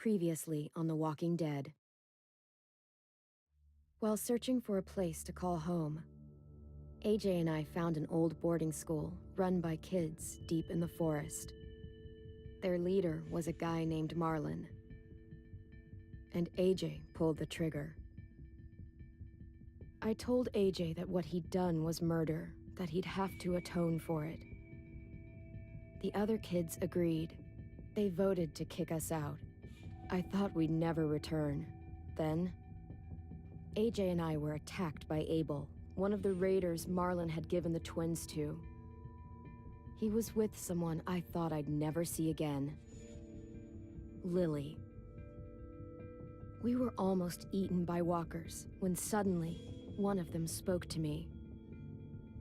Previously on The Walking Dead. While searching for a place to call home, AJ and I found an old boarding school run by kids deep in the forest. Their leader was a guy named Marlon, and AJ pulled the trigger. I told AJ that what he'd done was murder, that he'd have to atone for it. The other kids agreed. They voted to kick us out. I thought we'd never return. Then, AJ and I were attacked by Abel, one of the raiders Marlon had given the twins to. He was with someone I thought I'd never see again. Lily. We were almost eaten by walkers when suddenly, one of them spoke to me.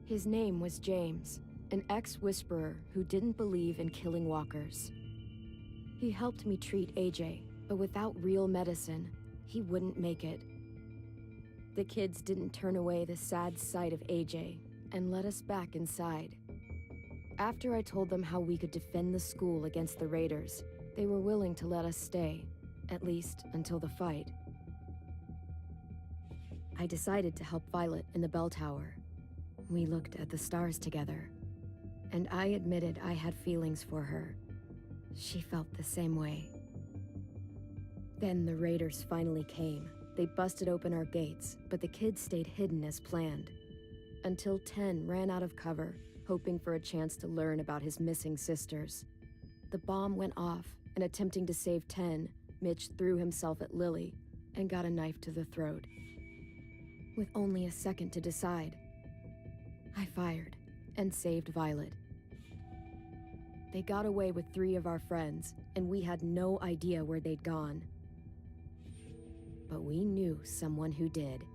His name was James, an ex-whisperer who didn't believe in killing walkers. He helped me treat AJ, but without real medicine, he wouldn't make it. The kids didn't turn away the sad sight of AJ and let us back inside. After I told them how we could defend the school against the raiders, they were willing to let us stay, at least until the fight. I decided to help Violet in the bell tower. We looked at the stars together, and I admitted I had feelings for her. She felt the same way. Then the raiders finally came. They busted open our gates, but the kids stayed hidden as planned. Until Ten ran out of cover, hoping for a chance to learn about his missing sisters. The bomb went off, and attempting to save Ten, Mitch threw himself at Lily and got a knife to the throat. With only a second to decide, I fired and saved Violet. They got away with 3 of our friends, and we had no idea where they'd gone. But we knew someone who did.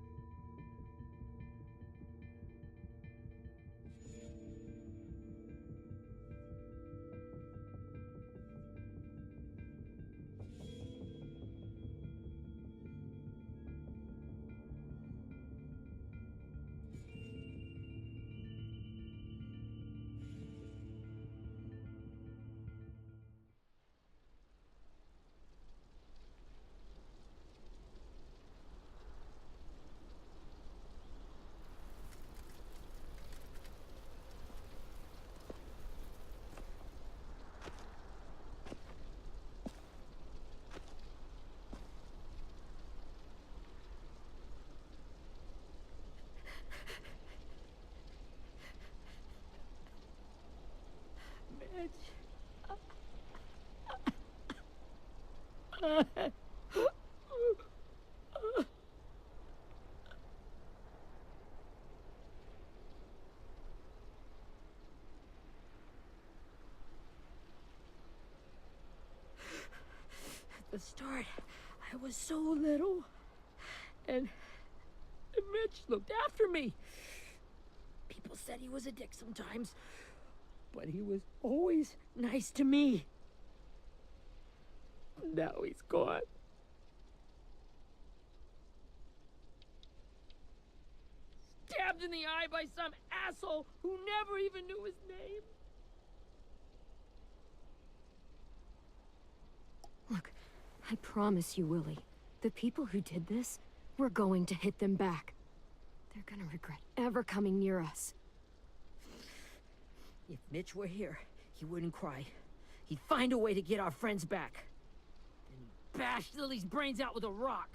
At the start, I was so little, and Mitch looked after me. People said he was a dick sometimes, but he was always nice to me. Now he's gone. Stabbed in the eye by some asshole who never even knew his name. Look, I promise you, Willie, the people who did this, we're going to hit them back. They're gonna regret ever coming near us. If Mitch were here, he wouldn't cry. He'd find a way to get our friends back. Then he'd bash Lily's brains out with a rock.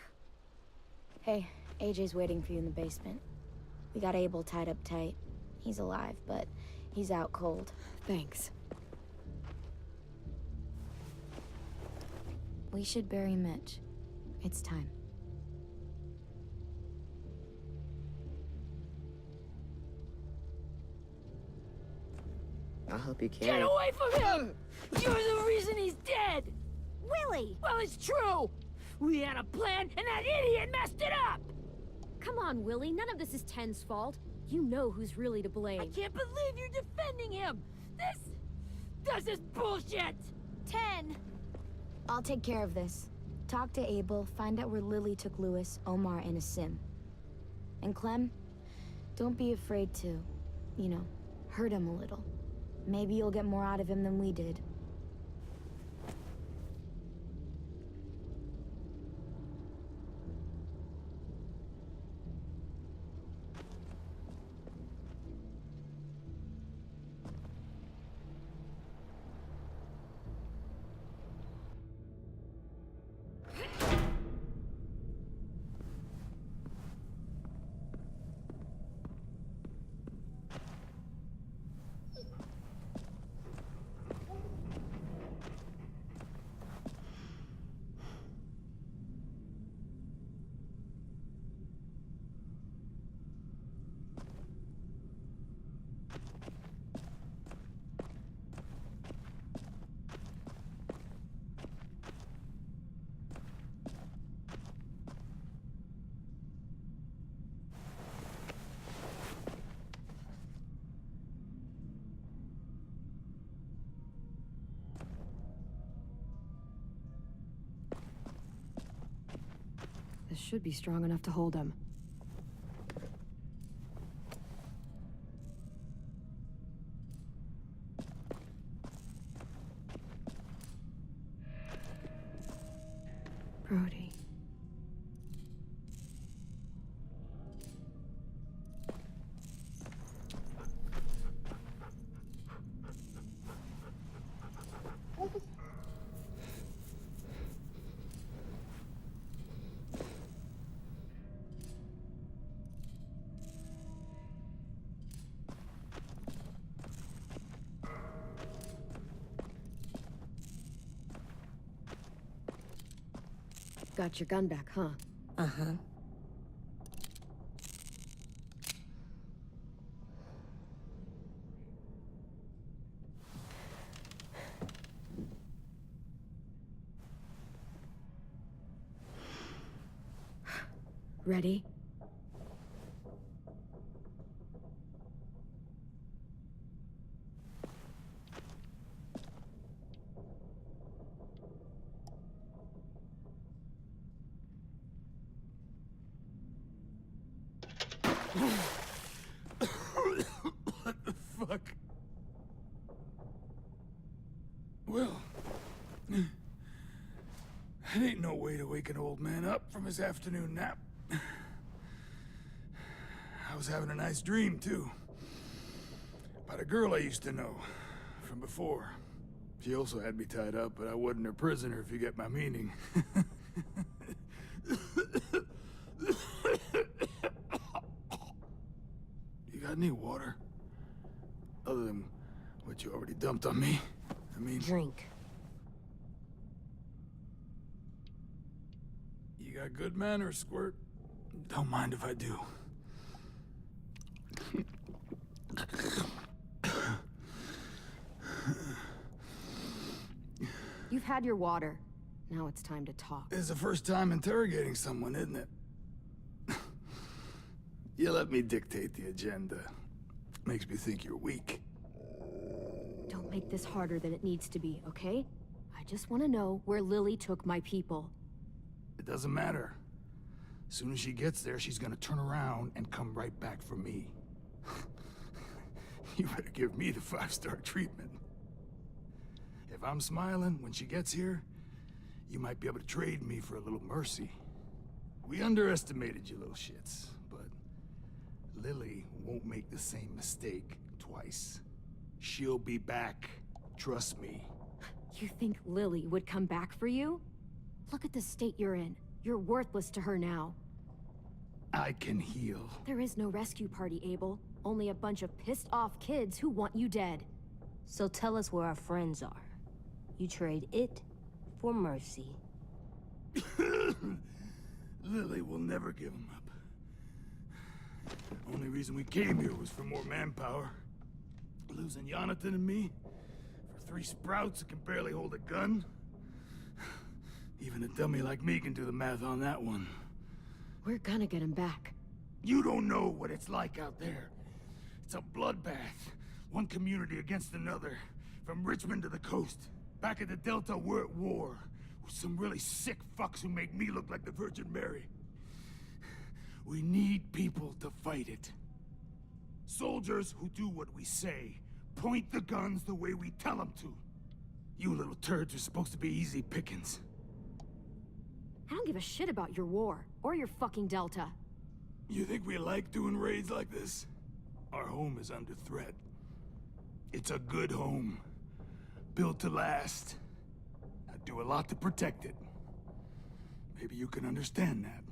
Hey, AJ's waiting for you in the basement. We got Abel tied up tight. He's alive, but he's out cold. Thanks. We should bury Mitch. It's time. I'll help you carry. Get away from him! You're the reason he's dead! Willie! Well, it's true! We had a plan, and that idiot messed it up! Come on, Willie, none of this is Ten's fault. You know who's really to blame. I can't believe you're defending him! This is bullshit! 10! I'll take care of this. Talk to Abel, find out where Lily took Lewis, Omar, and Asim. And Clem, don't be afraid to, hurt him a little. Maybe you'll get more out of him than we did. should be strong enough to hold him. Brody. Got your gun back, huh? Uh-huh. Ready? What the fuck? Well, it ain't no way to wake an old man up from his afternoon nap. I was having a nice dream, too. About a girl I used to know from before. She also had me tied up, but I wasn't her prisoner, if you get my meaning. You got any water? Other than what you already dumped on me? I mean... Drink. You got good manners, Squirt. Don't mind if I do. You've had your water. Now it's time to talk. It's the first time interrogating someone, isn't it? You let me dictate the agenda. Makes me think you're weak. Don't make this harder than it needs to be, okay? I just want to know where Lily took my people. It doesn't matter. As soon as she gets there, she's gonna turn around and come right back for me. You better give me the 5-star treatment. If I'm smiling when she gets here, you might be able to trade me for a little mercy. We underestimated you little shits, but Lily won't make the same mistake twice. She'll be back. Trust me. You think Lily would come back for you? Look at the state you're in. You're worthless to her now. I can heal. There is no rescue party, Abel. Only a bunch of pissed-off kids who want you dead. So tell us where our friends are. You trade it for mercy. Lily will never give him up. Only reason we came here was for more manpower. Losing Jonathan and me for 3 sprouts that can barely hold a gun. Even a dummy like me can do the math on that one. We're gonna get him back. You don't know what it's like out there. It's a bloodbath. One community against another. From Richmond to the coast. Back at the Delta, we're at war. With some really sick fucks who make me look like the Virgin Mary. We need people to fight it. Soldiers who do what we say. Point the guns the way we tell them to. You little turds are supposed to be easy pickings. I don't give a shit about your war, or your fucking Delta. You think we like doing raids like this? Our home is under threat. It's a good home. Built to last. I do a lot to protect it. Maybe you can understand that.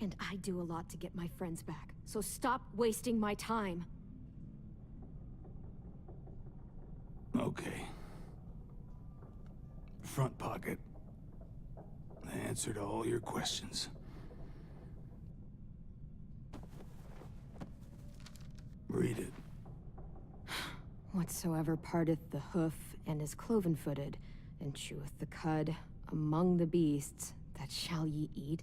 And I do a lot to get my friends back, so stop wasting my time. Okay. Front pocket. The answer to all your questions. Read it. Whatsoever parteth the hoof and is cloven-footed, and cheweth the cud among the beasts, that shall ye eat.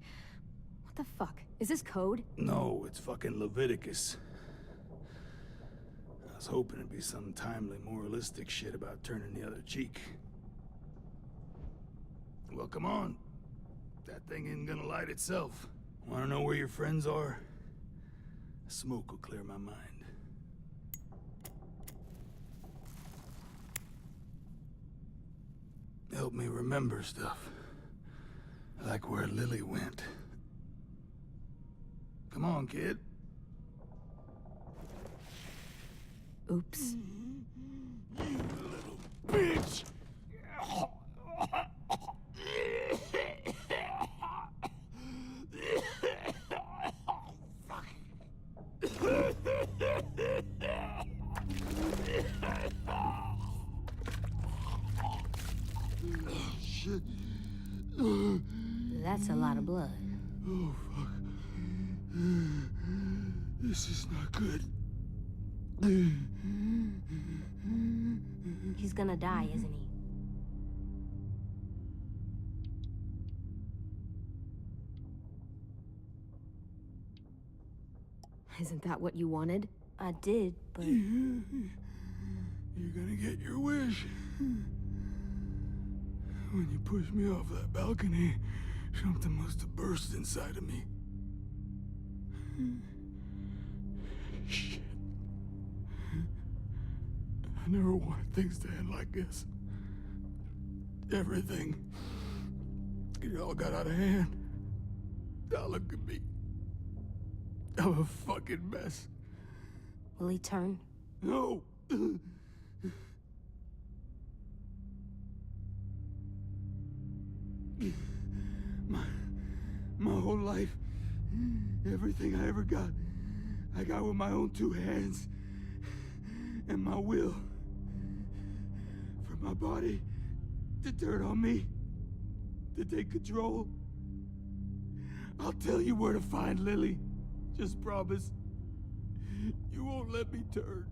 What the fuck? Is this code? No, it's fucking Leviticus. I was hoping it'd be some timely, moralistic shit about turning the other cheek. Well, come on. That thing isn't gonna light itself. Wanna know where your friends are? Smoke will clear my mind. Help me remember stuff. Like where Lily went. Come on, kid. Oops. You little bitch! Shit. That's a lot of blood. Oh, fuck. This is not good. He's gonna die, isn't he? Isn't that what you wanted? I did, but... You're gonna get your wish. When you pushed me off that balcony, something must have burst inside of me. Shit. I never wanted things to end like this. Everything. It all got out of hand. Now look at me. I'm a fucking mess. Will he turn? No! My whole life, everything I ever got, I got with my own two hands and my will. For my body to turn on me, to take control. I'll tell you where to find Lily. Just promise. You won't let me turn.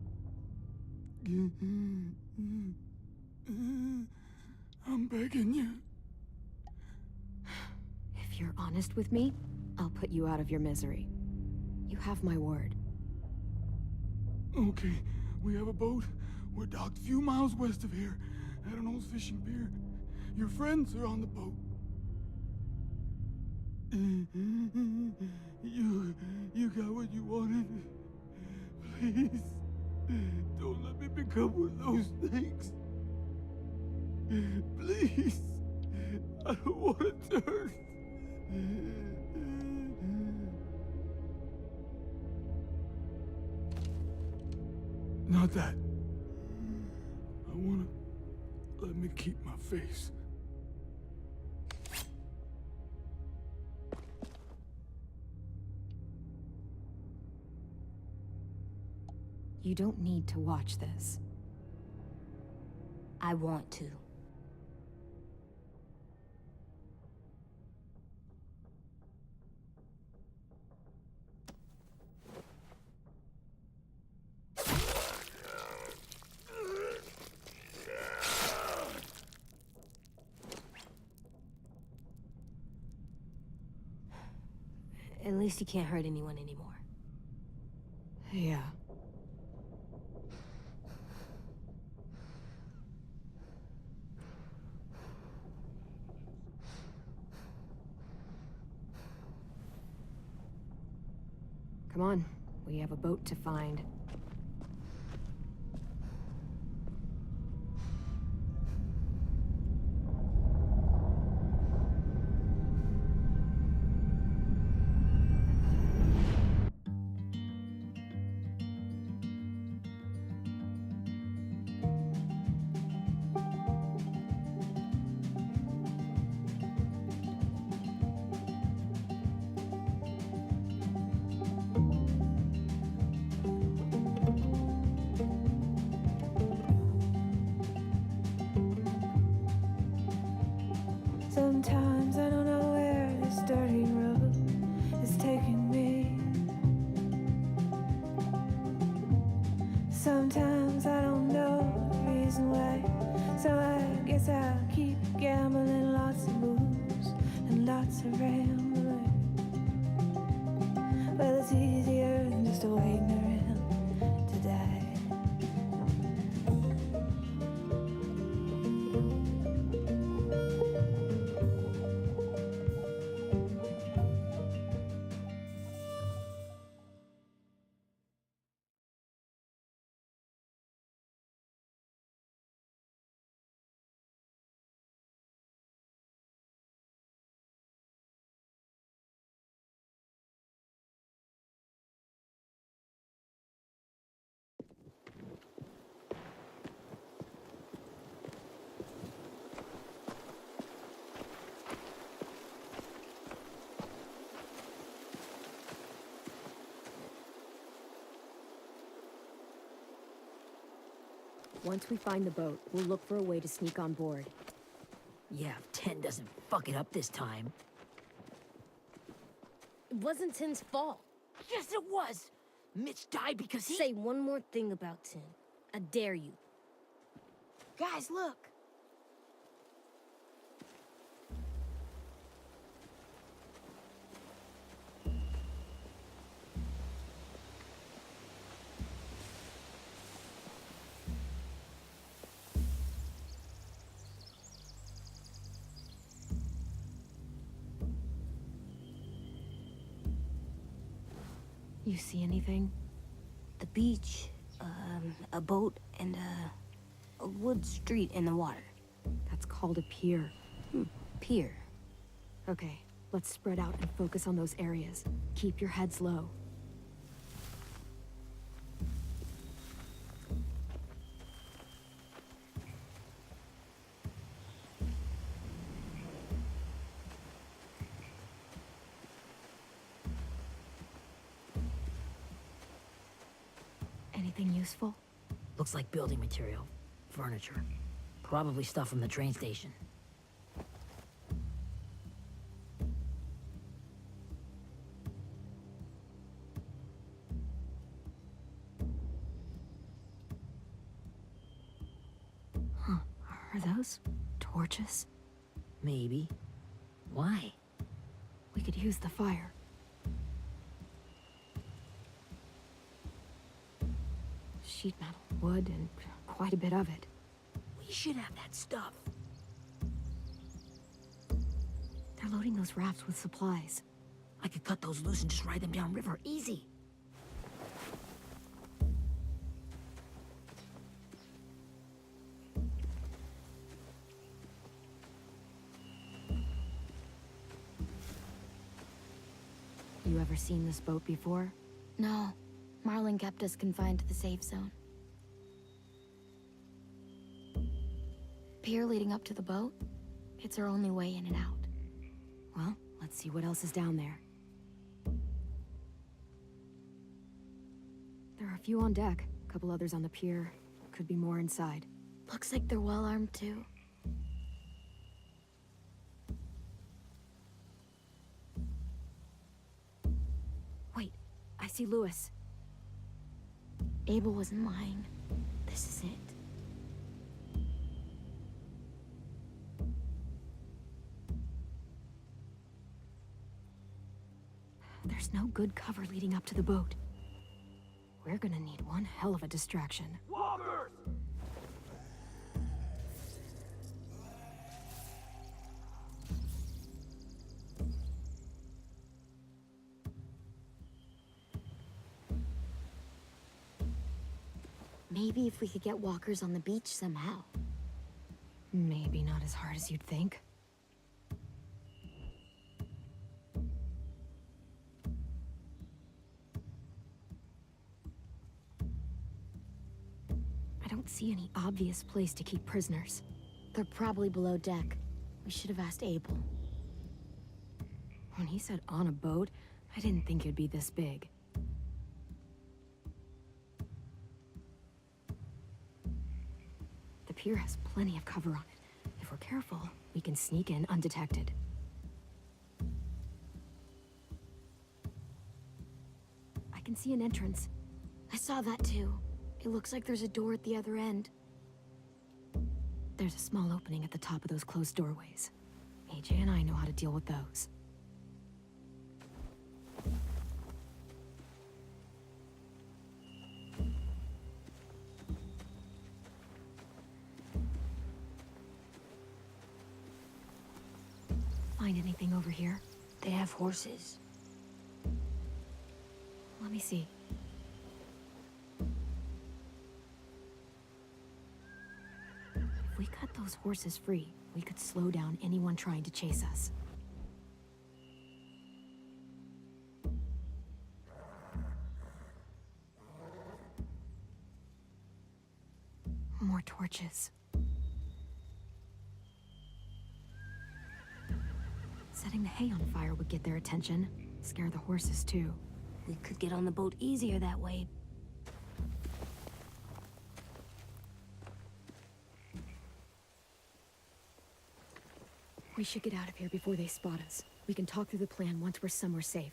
I'm begging you. If you're honest with me, I'll put you out of your misery. You have my word. Okay, we have a boat. We're docked a few miles west of here, at an old fishing pier. Your friends are on the boat. You got what you wanted. Please, don't let me become one of those things. Please, I don't want to turn. Not that. I wanna let me keep my face. You don't need to watch this. I want to. At least he can't hurt anyone anymore. Yeah. Come on, we have a boat to find. Sometimes I don't know where this dirty road is taking me. Sometimes I don't know the reason why. So I guess I'll keep gambling, lots of moves and lots of rambling. Well, it's easier than just waiting around to die. Once we find the boat, we'll look for a way to sneak on board. Yeah, if 10 doesn't fuck it up this time. It wasn't Tin's fault. Yes, it was! Mitch died because he— Say one more thing about Tin. I dare you. Guys, look! You see anything? The beach, a boat, and a wood street in the water. That's called a pier. Pier. Okay, let's spread out and focus on those areas. Keep your heads low. Anything useful? Looks like building material. Furniture. Probably stuff from the train station. Are those torches? Maybe. Why? We could use the fire. Sheet metal, wood, and quite a bit of it. We should have that stuff. They're loading those rafts with supplies. I could cut those loose and just ride them downriver. Easy. You ever seen this boat before? No, Marlin kept us confined to the safe zone. Pier leading up to the boat? It's our only way in and out. Well, let's see what else is down there. There are a few on deck, a couple others on the pier. Could be more inside. Looks like they're well armed too. Wait, I see Lewis. Abel wasn't lying. This is it. There's no good cover leading up to the boat. We're gonna need one hell of a distraction. Walkers! Maybe if we could get walkers on the beach somehow. Maybe not as hard as you'd think. I don't see any obvious place to keep prisoners. They're probably below deck. We should have asked Abel. When he said on a boat, I didn't think it'd be this big. The pier has plenty of cover on it. If we're careful, we can sneak in undetected. I can see an entrance. I saw that too. It looks like there's a door at the other end. There's a small opening at the top of those closed doorways. AJ and I know how to deal with those. Find anything over here? They have horses. Let me see. If we cut those horses free, we could slow down anyone trying to chase us. More torches. Setting the hay on fire would get their attention. Scare the horses, too. We could get on the boat easier that way. We should get out of here before they spot us. We can talk through the plan once we're somewhere safe.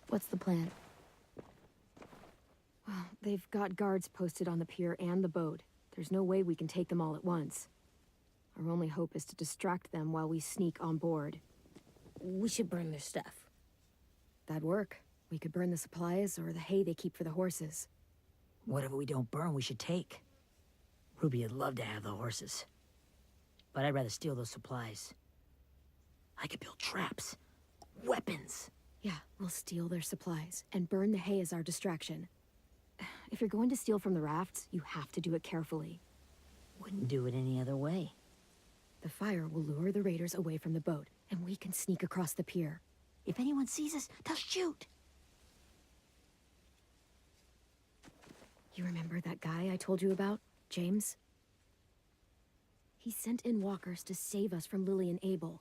What's the plan? Well, they've got guards posted on the pier and the boat. There's no way we can take them all at once. Our only hope is to distract them while we sneak on board. We should burn their stuff. That'd work. We could burn the supplies or the hay they keep for the horses. Whatever we don't burn, we should take. Ruby would love to have the horses. But I'd rather steal those supplies. I could build traps. Weapons. Yeah, we'll steal their supplies and burn the hay as our distraction. If you're going to steal from the rafts, you have to do it carefully. Wouldn't do it any other way. The fire will lure the raiders away from the boat, and we can sneak across the pier. If anyone sees us, they'll shoot. You remember that guy I told you about, James? He sent in walkers to save us from Lily and Abel.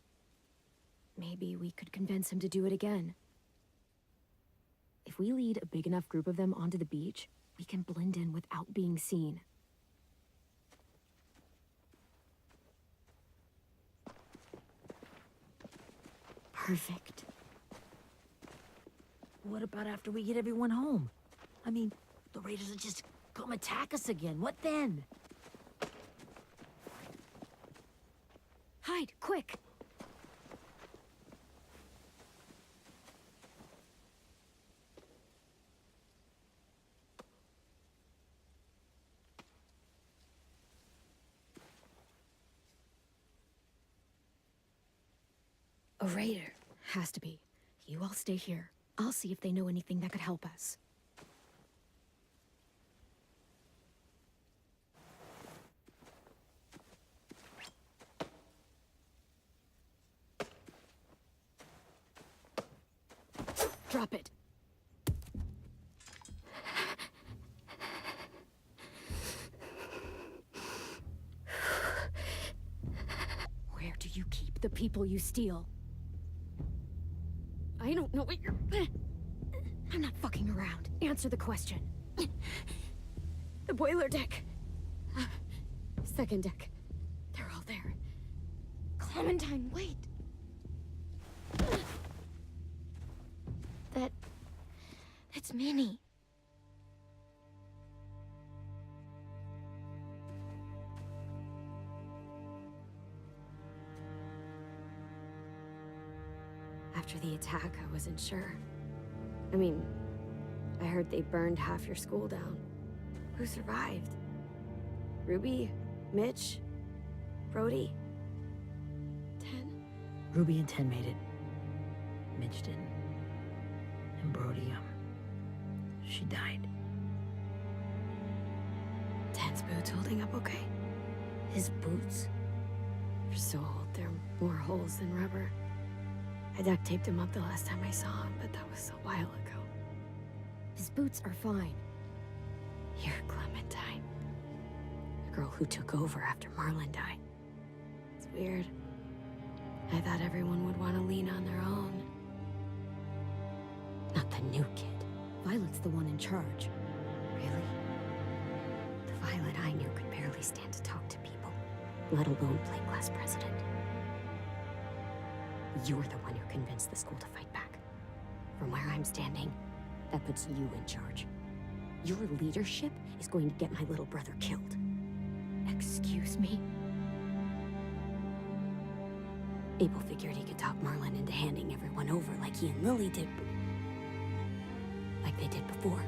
Maybe we could convince him to do it again. If we lead a big enough group of them onto the beach, we can blend in without being seen. Perfect. What about after we get everyone home? I mean, the raiders will just come attack us again. What then? Hide, quick! A raider. Has to be. You all stay here. I'll see if they know anything that could help us. Drop it. Where do you keep the people you steal? I don't know what you're... I'm not fucking around. Answer the question. The boiler deck. Second deck. They're all there. Clementine, wait! That's Minnie. After the attack, I wasn't sure. I mean, I heard they burned half your school down. Who survived? Ruby? Mitch? Brody? 10? Ruby and 10 made it. Mitch didn't. And Brody, she died. 10's boots holding up okay? His boots? They're so old, there are more holes than rubber. I duct taped him up the last time I saw him, but that was a while ago. His boots are fine. You're Clementine. The girl who took over after Marlon died. It's weird. I thought everyone would want to lean on their own. Not the new kid. Violet's the one in charge. Really? The Violet I knew could barely stand to talk to people, let alone play class president. You're the one who convinced the school to fight back. From where I'm standing, that puts you in charge. Your leadership is going to get my little brother killed. Excuse me? Abel figured he could talk Marlon into handing everyone over like he and Lily did, but... like they did before.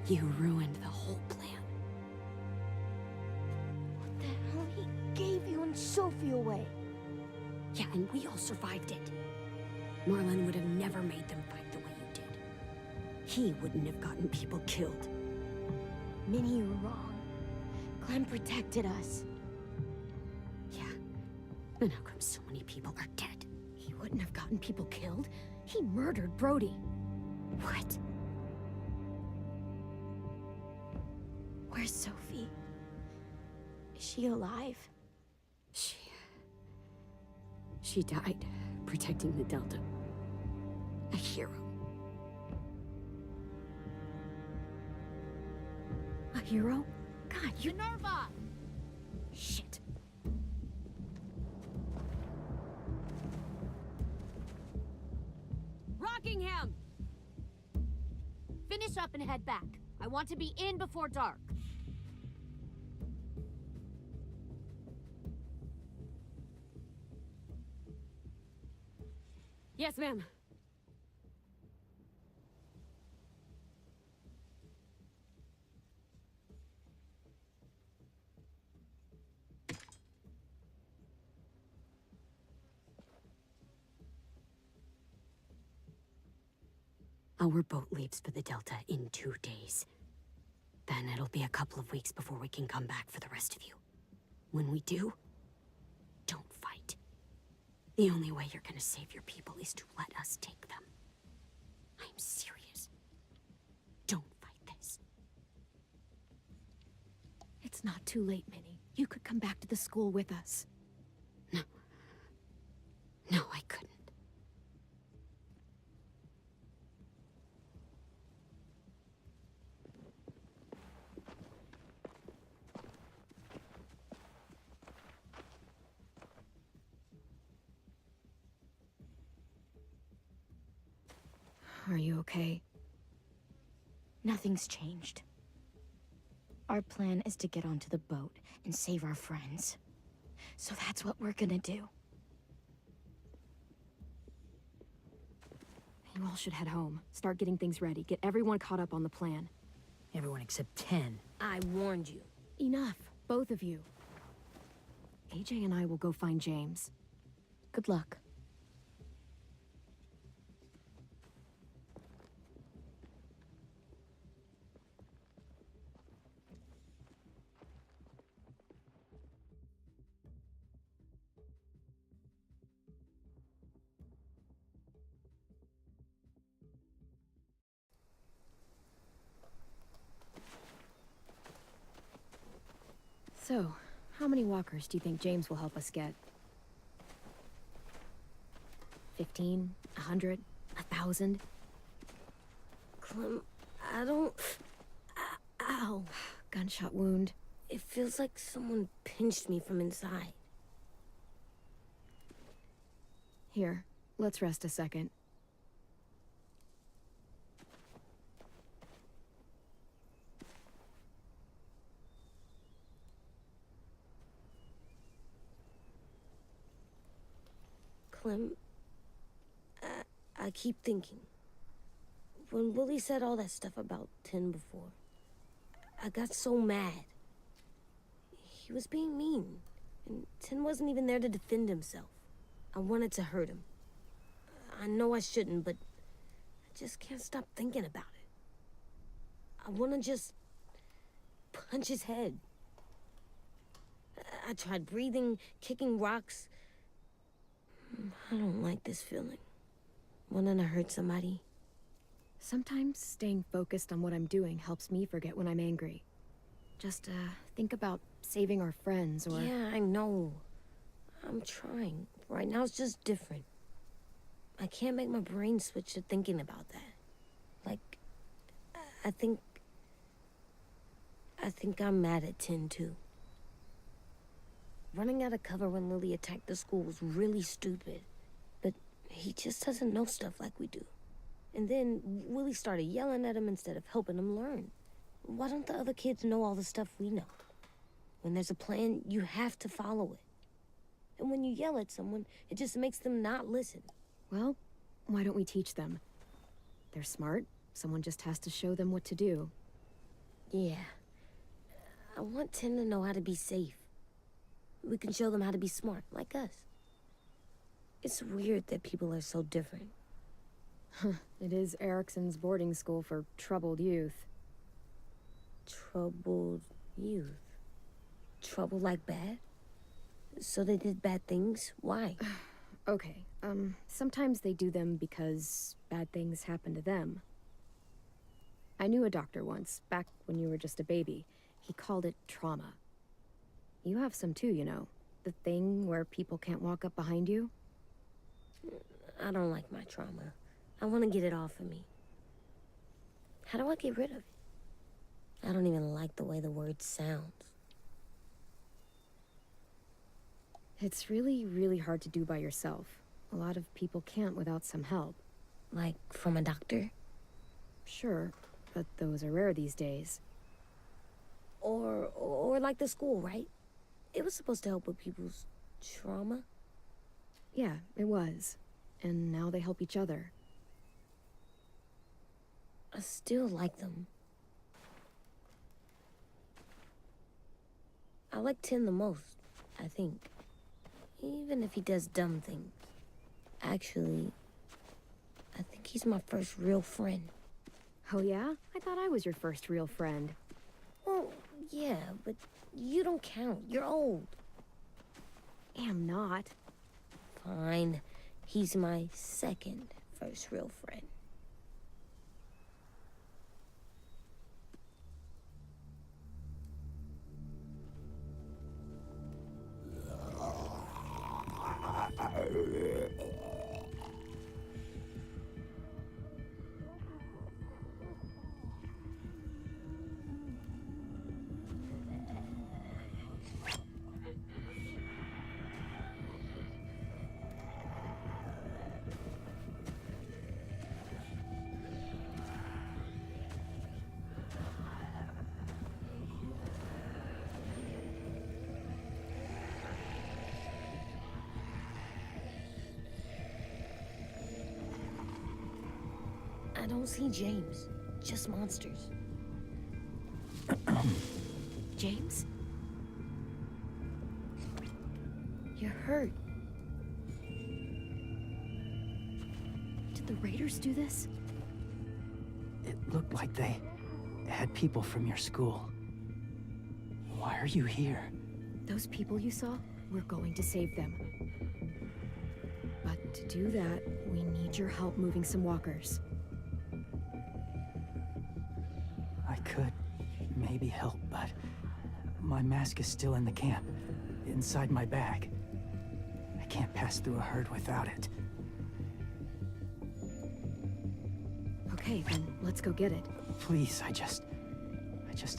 You ruined the whole plan. What the hell? He gave you and Sophie away. Yeah, and we all survived it. Marlon would have never made them fight the way you did. He wouldn't have gotten people killed. Minnie, you're wrong. Clem protected us. Yeah. And how come so many people are dead? He wouldn't have gotten people killed. He murdered Brody. What? Where's Sophie? Is she alive? She died protecting the Delta. A hero. A hero? God, you... Minerva! Shit. Rockingham! Finish up and head back. I want to be in before dark. Yes, ma'am. Our boat leaves for the Delta in 2 days. Then it'll be a couple of weeks before we can come back for the rest of you. When we do, don't fight. The only way you're gonna save your people is to let us take them. I'm serious. Don't fight this. It's not too late, Minnie. You could come back to the school with us. No. No, I couldn't. Are you okay? Nothing's changed. Our plan is to get onto the boat and save our friends. So that's what we're gonna do. You all should head home. Start getting things ready. Get everyone caught up on the plan. Everyone except 10. I warned you. Enough, both of you. AJ and I will go find James. Good luck. So, how many walkers do you think James will help us get? 15? 100? 1,000? Clem, I don't... Ow. Gunshot wound. It feels like someone pinched me from inside. Here, let's rest a second. Clem, I keep thinking. When Willie said all that stuff about Tin before, I got so mad. He was being mean, and Tin wasn't even there to defend himself. I wanted to hurt him. I know I shouldn't, but I just can't stop thinking about it. I want to just punch his head. I tried breathing, kicking rocks. I don't like this feeling. Wanting to hurt somebody. Sometimes staying focused on what I'm doing helps me forget when I'm angry. Just, think about saving our friends or... Yeah, I know. I'm trying. Right now it's just different. I can't make my brain switch to thinking about that. Like, I think I'm mad at Tin, too. Running out of cover when Lily attacked the school was really stupid. But he just doesn't know stuff like we do. And then Willie started yelling at him instead of helping him learn. Why don't the other kids know all the stuff we know? When there's a plan, you have to follow it. And when you yell at someone, it just makes them not listen. Well, why don't we teach them? They're smart. Someone just has to show them what to do. Yeah. I want Tin to know how to be safe. We can show them how to be smart, like us. It's weird that people are so different. It is Erickson's boarding school for troubled youth. Troubled youth? Trouble like bad? So they did bad things? Why? Okay, sometimes they do them because bad things happen to them. I knew a doctor once, back when you were just a baby. He called it trauma. You have some too, you know. The thing where people can't walk up behind you. I don't like my trauma. I want to get it off of me. How do I get rid of it? I don't even like the way the word sounds. It's really, really hard to do by yourself. A lot of people can't without some help. Like, from a doctor? Sure, but those are rare these days. Or like the school, right? It was supposed to help with people's trauma. Yeah, it was. And now they help each other. I still like them. I like Tin the most, I think. Even if he does dumb things. Actually, I think he's my first real friend. Oh yeah? I thought I was your first real friend. Well, yeah, but you don't count. You're old. Am not. Fine. He's my second first real friend. I don't see James. Just monsters. James? You're hurt. Did the Raiders do this? It looked like they had people from your school. Why are you here? Those people you saw? We're going to save them. But to do that, we need your help moving some walkers. I could maybe help, but my mask is still in the camp, inside my bag. I can't pass through a herd without it. Okay, then let's go get it. Please, I just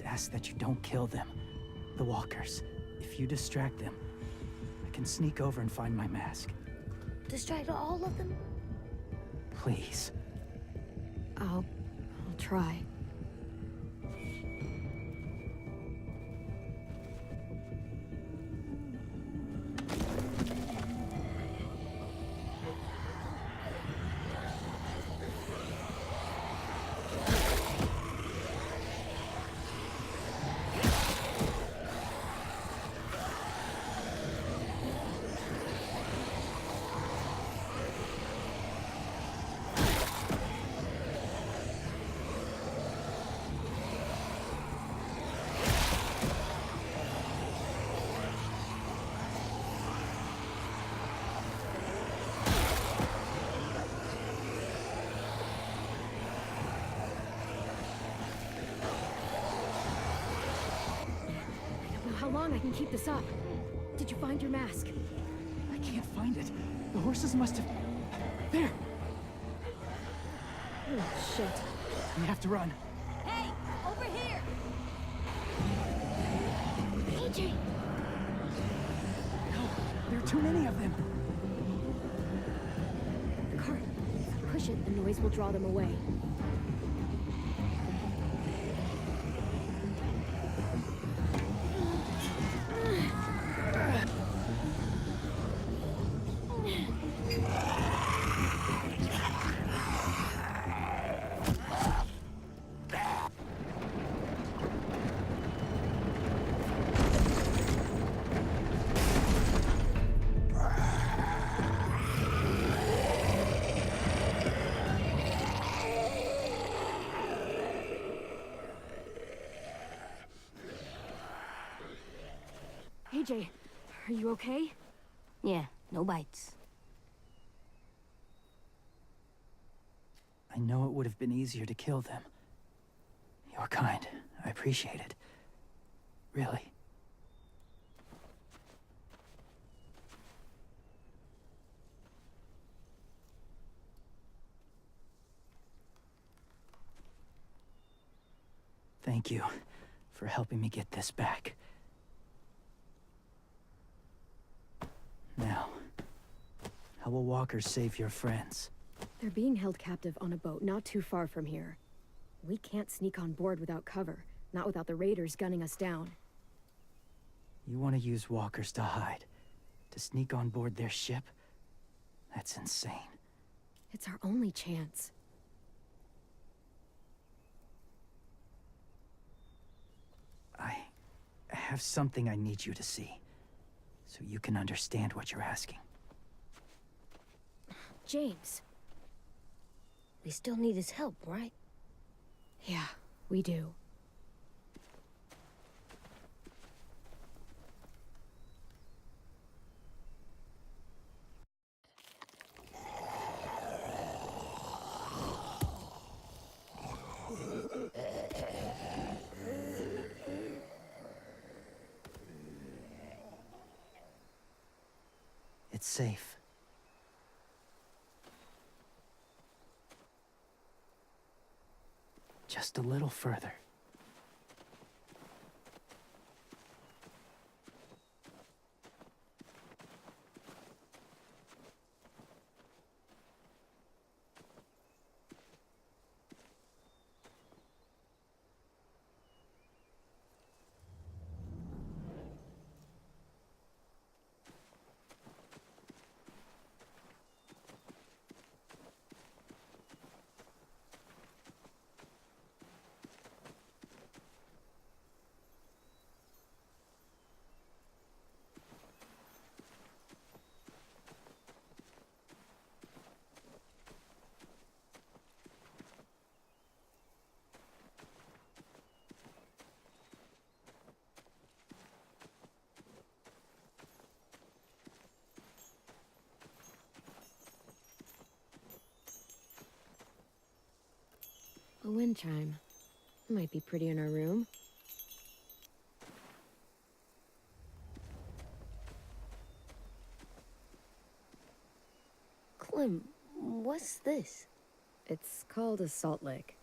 ask that you don't kill them. The walkers. If you distract them, I can sneak over and find my mask. Distract all of them? Please. I'll try. How long I can keep this up? Did you find your mask? I can't find it. The horses must have... There! Oh, shit. We have to run. Hey, over here! AJ! No, there are too many of them. The cart. If I push it, the noise will draw them away. AJ, are you okay? Yeah, no bites. I know it would have been easier to kill them. You're kind. I appreciate it. Really. Thank you for helping me get this back. Now, how will walkers save your friends? They're being held captive on a boat not too far from here. We can't sneak on board without cover, not without the raiders gunning us down. You want to use walkers to hide? To sneak on board their ship? That's insane. It's our only chance. I have something I need you to see, so you can understand what you're asking. James. We still need his help, right? Yeah, we do. It's safe. Just a little further. A wind chime. Might be pretty in our room. Clem, what's this? It's called a salt lick.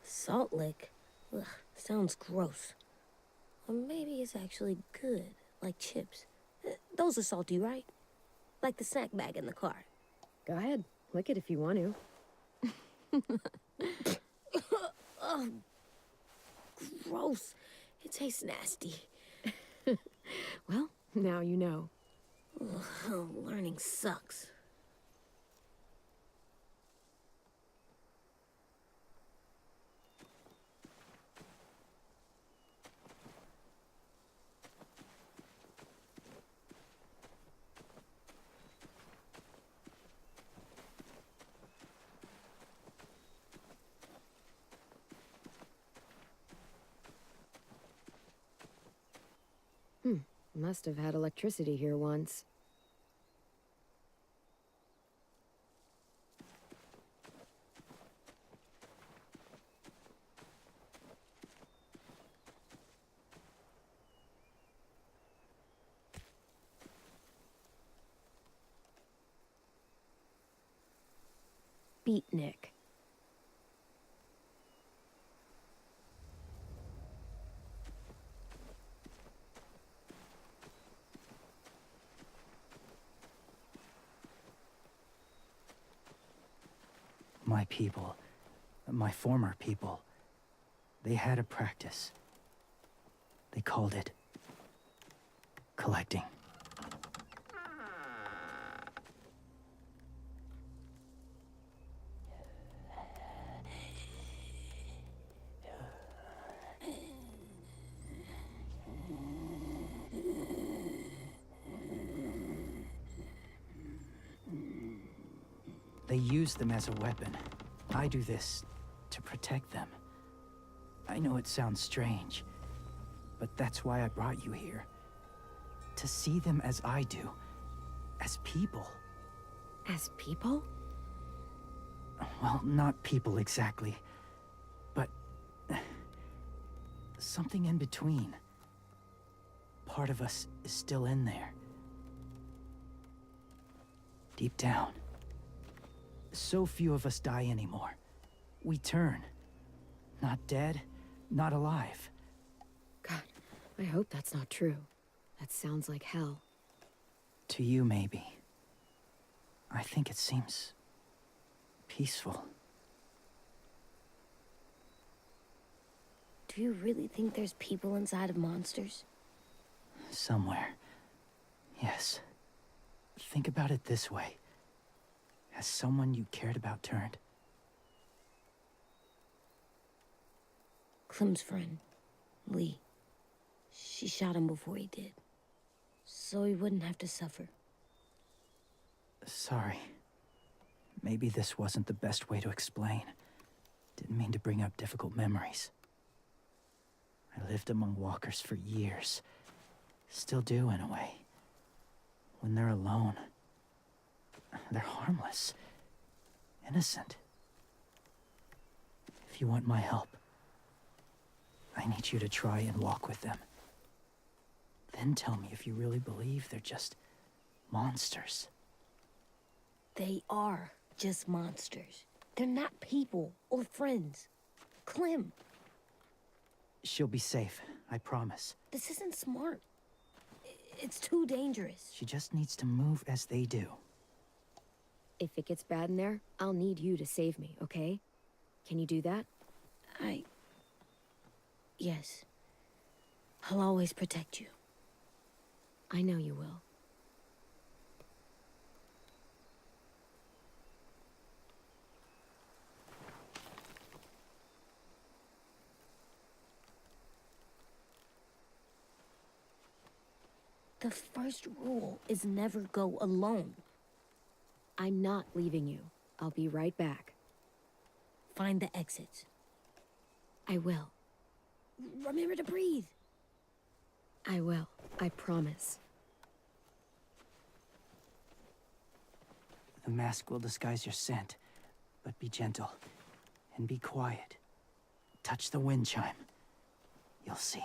Salt lick? Ugh, sounds gross. Or maybe it's actually good, like chips. Those are salty, right? Like the snack bag in the car. Go ahead, lick it if you want to. Oh, gross. It tastes nasty. Well, now you know. Ugh, learning sucks. Must have had electricity here once. Beatnik. My people, my former people, they had a practice. They called it collecting. They use them as a weapon. I do this to protect them. I know it sounds strange, but that's why I brought you here. To see them as I do. As people. As people? Well, not people exactly, but something in between. Part of us is still in there. Deep down. So few of us die anymore. We turn. Not dead, not alive. God, I hope that's not true. That sounds like hell. To you, maybe. I think it seems peaceful. Do you really think there's people inside of monsters? Somewhere. Yes. Think about it this way. Has someone you cared about turned? Clem's friend, Lee. She shot him before he did. So he wouldn't have to suffer. Sorry. Maybe this wasn't the best way to explain. Didn't mean to bring up difficult memories. I lived among walkers for years. Still do, in a way. When they're alone, they're harmless. Innocent. If you want my help, I need you to try and walk with them. Then tell me if you really believe they're just monsters. They are just monsters. They're not people or friends. Clem, She'll be safe, I promise. this isn't smart. It's too dangerous. She just needs to move as they do. If it gets bad in there, I'll need you to save me, okay? Can you do that? Yes. I'll always protect you. I know you will. The first rule is never go alone. I'm not leaving you. I'll be right back. Find the exits. I will. Remember to breathe. I will. I promise. The mask will disguise your scent, but be gentle and be quiet. Touch the wind chime. You'll see.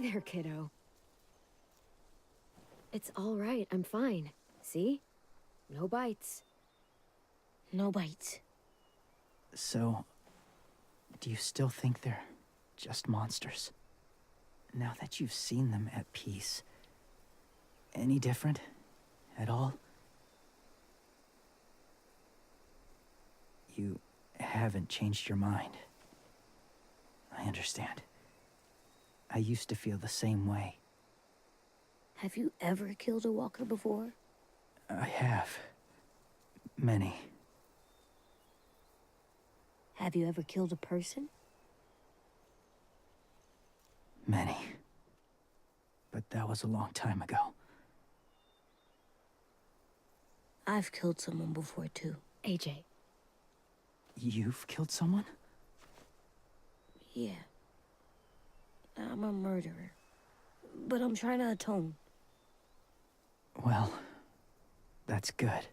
there, kiddo. It's all right, I'm fine. See? No bites. No bites. So, do you still think they're just monsters? Now that you've seen them at peace, any different at all? You haven't changed your mind. I understand. I used to feel the same way. Have you ever killed a walker before? I have. Many. Have you ever killed a person? Many. But that was a long time ago. I've killed someone before, too. AJ. You've killed someone? Yeah. I'm a murderer. But I'm trying to atone. Well, that's good.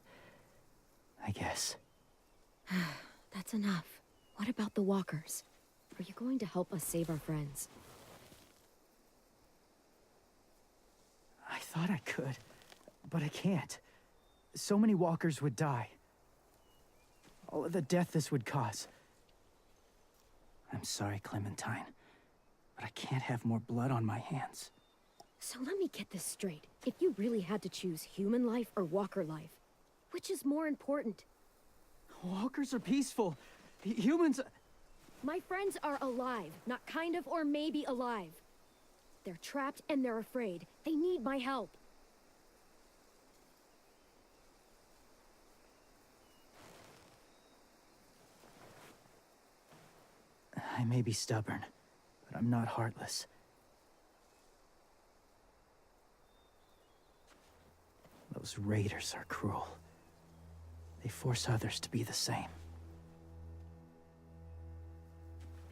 I guess. That's enough. What about the walkers? Are you going to help us save our friends? I thought I could, but I can't. So many walkers would die. All of the death this would cause. I'm sorry, Clementine, but I can't have more blood on my hands. So let me get this straight. If you really had to choose human life or walker life, which is more important? Walkers are peaceful. Humans... My friends are alive, not kind of or maybe alive. They're trapped and they're afraid. They need my help. I may be stubborn, but I'm not heartless. Those raiders are cruel. They force others to be the same.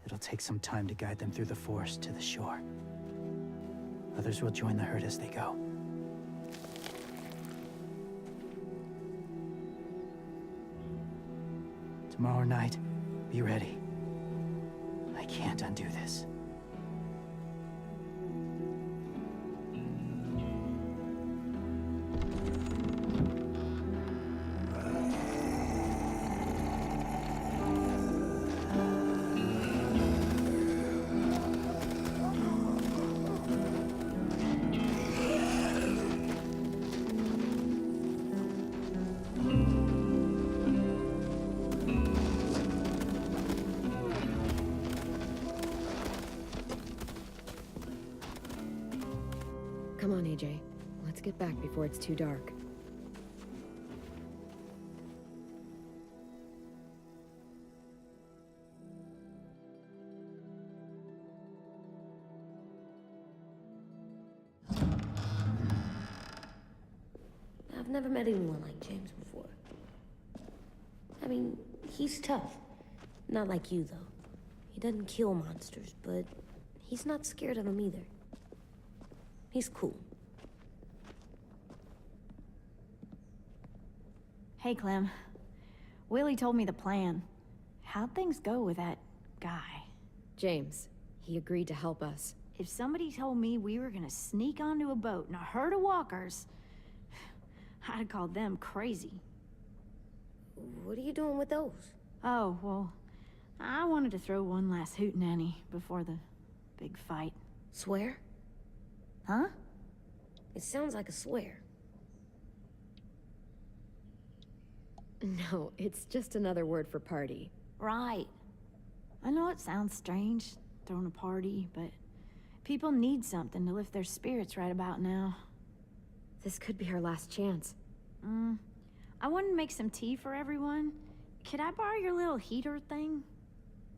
It'll take some time to guide them through the forest to the shore. Others will join the herd as they go. Tomorrow night, be ready. I can't undo this. Come on, AJ. Let's get back before it's too dark. I've never met anyone like James before. I mean, he's tough. Not like you, though. He doesn't kill monsters, but he's not scared of them either. He's cool. Hey, Clem. Willie told me the plan. How'd things go with that guy? James, he agreed to help us. If somebody told me we were gonna sneak onto a boat in a herd of walkers, I'd have called them crazy. What are you doing with those? Oh, well, I wanted to throw one last hootenanny before the big fight. Swear? Huh? It sounds like a swear. No, it's just another word for party. Right. I know it sounds strange, throwing a party, but people need something to lift their spirits right about now. This could be our last chance. I wanted to make some tea for everyone. Could I borrow your little heater thing?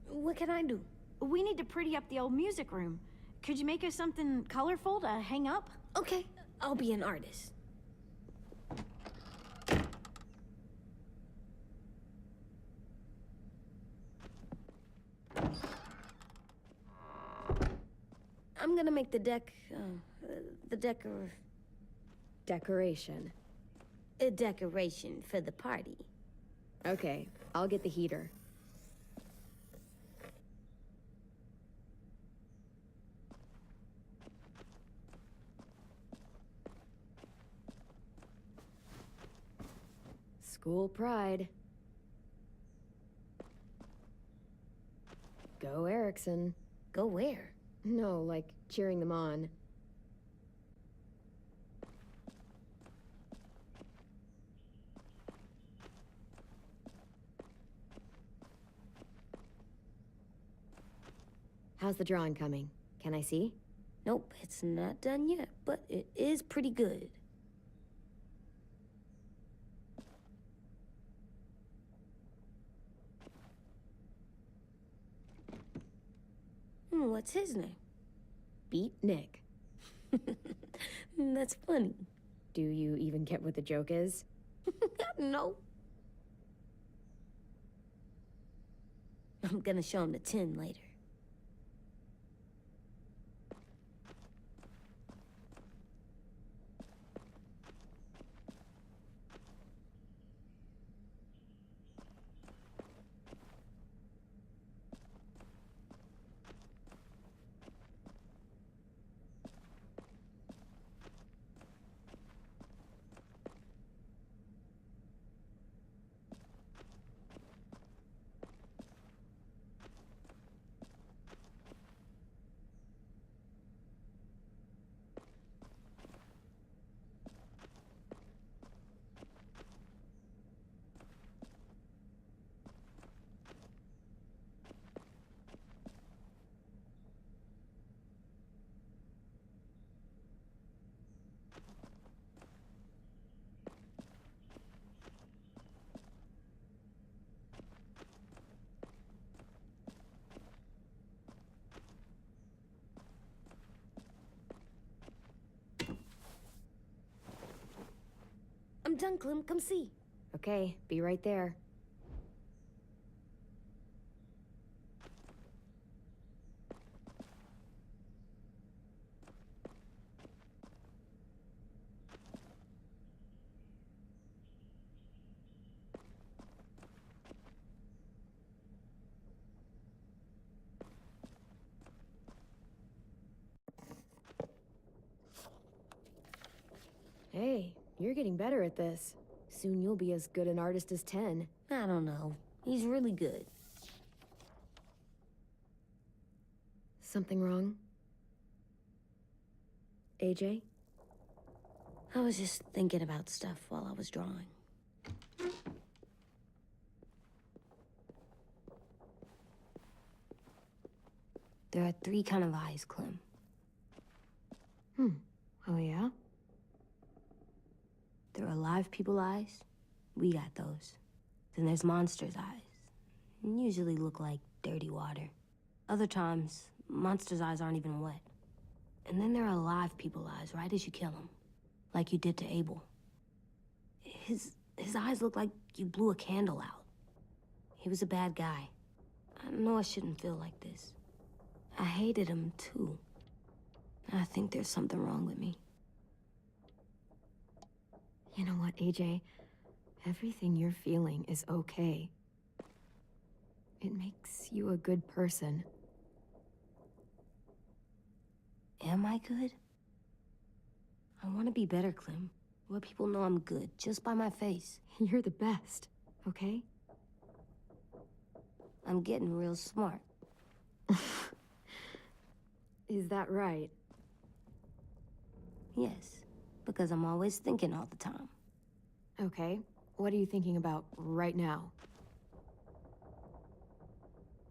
What can I do? We need to pretty up the old music room. Could you make us something colorful to hang up? Okay, I'll be an artist. I'm gonna make the Decoration. a decoration for the party. Okay, I'll get the heater. School pride. Go Erickson. Go where? No, like cheering them on. How's the drawing coming? Can I see? Nope, it's not done yet, but it is pretty good. What's his name? Beat Nick. That's funny. Do you even get what the joke is? No. I'm gonna show him the 10 later. I'm done, Clem. Come see. Okay, be right there. Hey, you're getting better at this. Soon you'll be as good an artist as 10. I don't know. He's really good. Something wrong? AJ? I was just thinking about stuff while I was drawing. There are 3 kind of eyes, Clem. Oh yeah? There are live people eyes. We got those. Then there's monsters' eyes. Usually look like dirty water. Other times, monsters' eyes aren't even wet. And then there are live people eyes right as you kill them. Like you did to Abel. His eyes look like you blew a candle out. He was a bad guy. I know I shouldn't feel like this. I hated him too. I think there's something wrong with me. You know what, AJ? Everything you're feeling is okay. It makes you a good person. Am I good? I want to be better, Clem. Let people know I'm good, just by my face. You're the best, okay? I'm getting real smart. Is that right? Yes, because I'm always thinking all the time. Okay, what are you thinking about right now?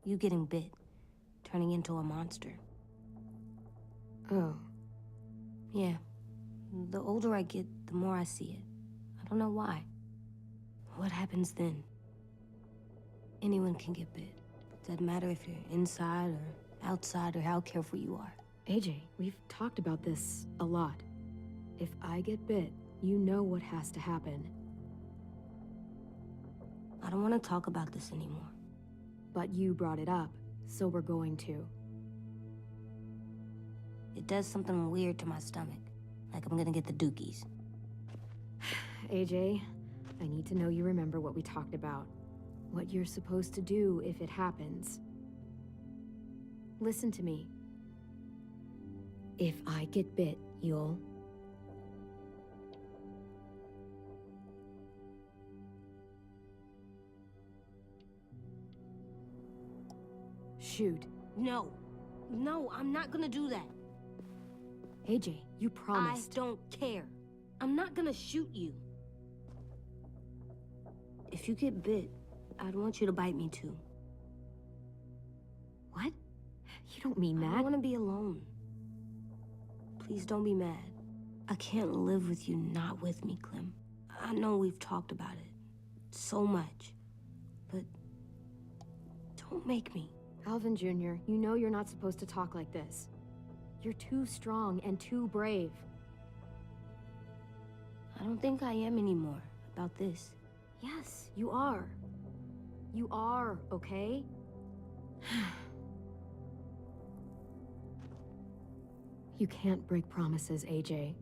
You getting bit, turning into a monster. Oh. Yeah. The older I get, the more I see it. I don't know why. What happens then? Anyone can get bit. Doesn't matter if you're inside or outside or how careful you are. AJ, we've talked about this a lot. If I get bit, you know what has to happen. I don't want to talk about this anymore. But you brought it up, so we're going to. It does something weird to my stomach. Like I'm gonna get the dookies. AJ, I need to know you remember what we talked about. What you're supposed to do if it happens. Listen to me. If I get bit, you'll... shoot. No. No, I'm not gonna do that. AJ, you promised. I don't care. I'm not gonna shoot you. If you get bit, I'd want you to bite me too. What? You don't mean I that. don't want to be alone. Please don't be mad. I can't live with you not with me, Clem. I know we've talked about it so much, but don't make me. Alvin Jr., you know you're not supposed to talk like this. You're too strong and too brave. I don't think I am anymore about this. Yes, you are. You are, okay? You can't break promises, AJ.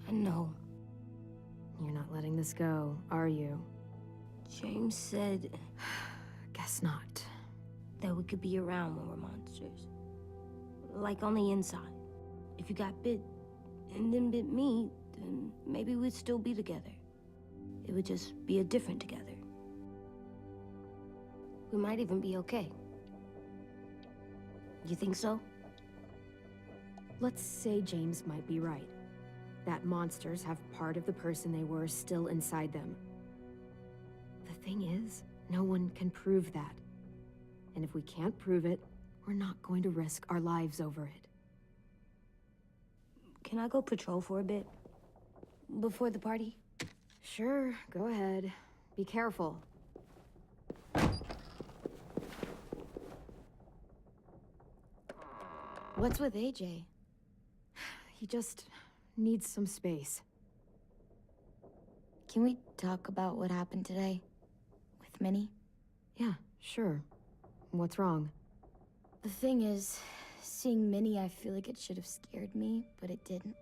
I know. You're not letting this go, are you? James said Guess not. that we could be around when we're monsters. Like on the inside. If you got bit and then bit me, then maybe we'd still be together. It would just be a different together. We might even be okay. You think so? Let's say James might be right. That monsters have part of the person they were still inside them. The thing is, no one can prove that. And if we can't prove it, we're not going to risk our lives over it. Can I go patrol for a bit? Before the party? Sure, go ahead. Be careful. What's with AJ? He just needs some space. Can we talk about what happened today? With Minnie? Yeah, sure. What's wrong? The thing is, seeing Minnie, I feel like it should have scared me, but it didn't.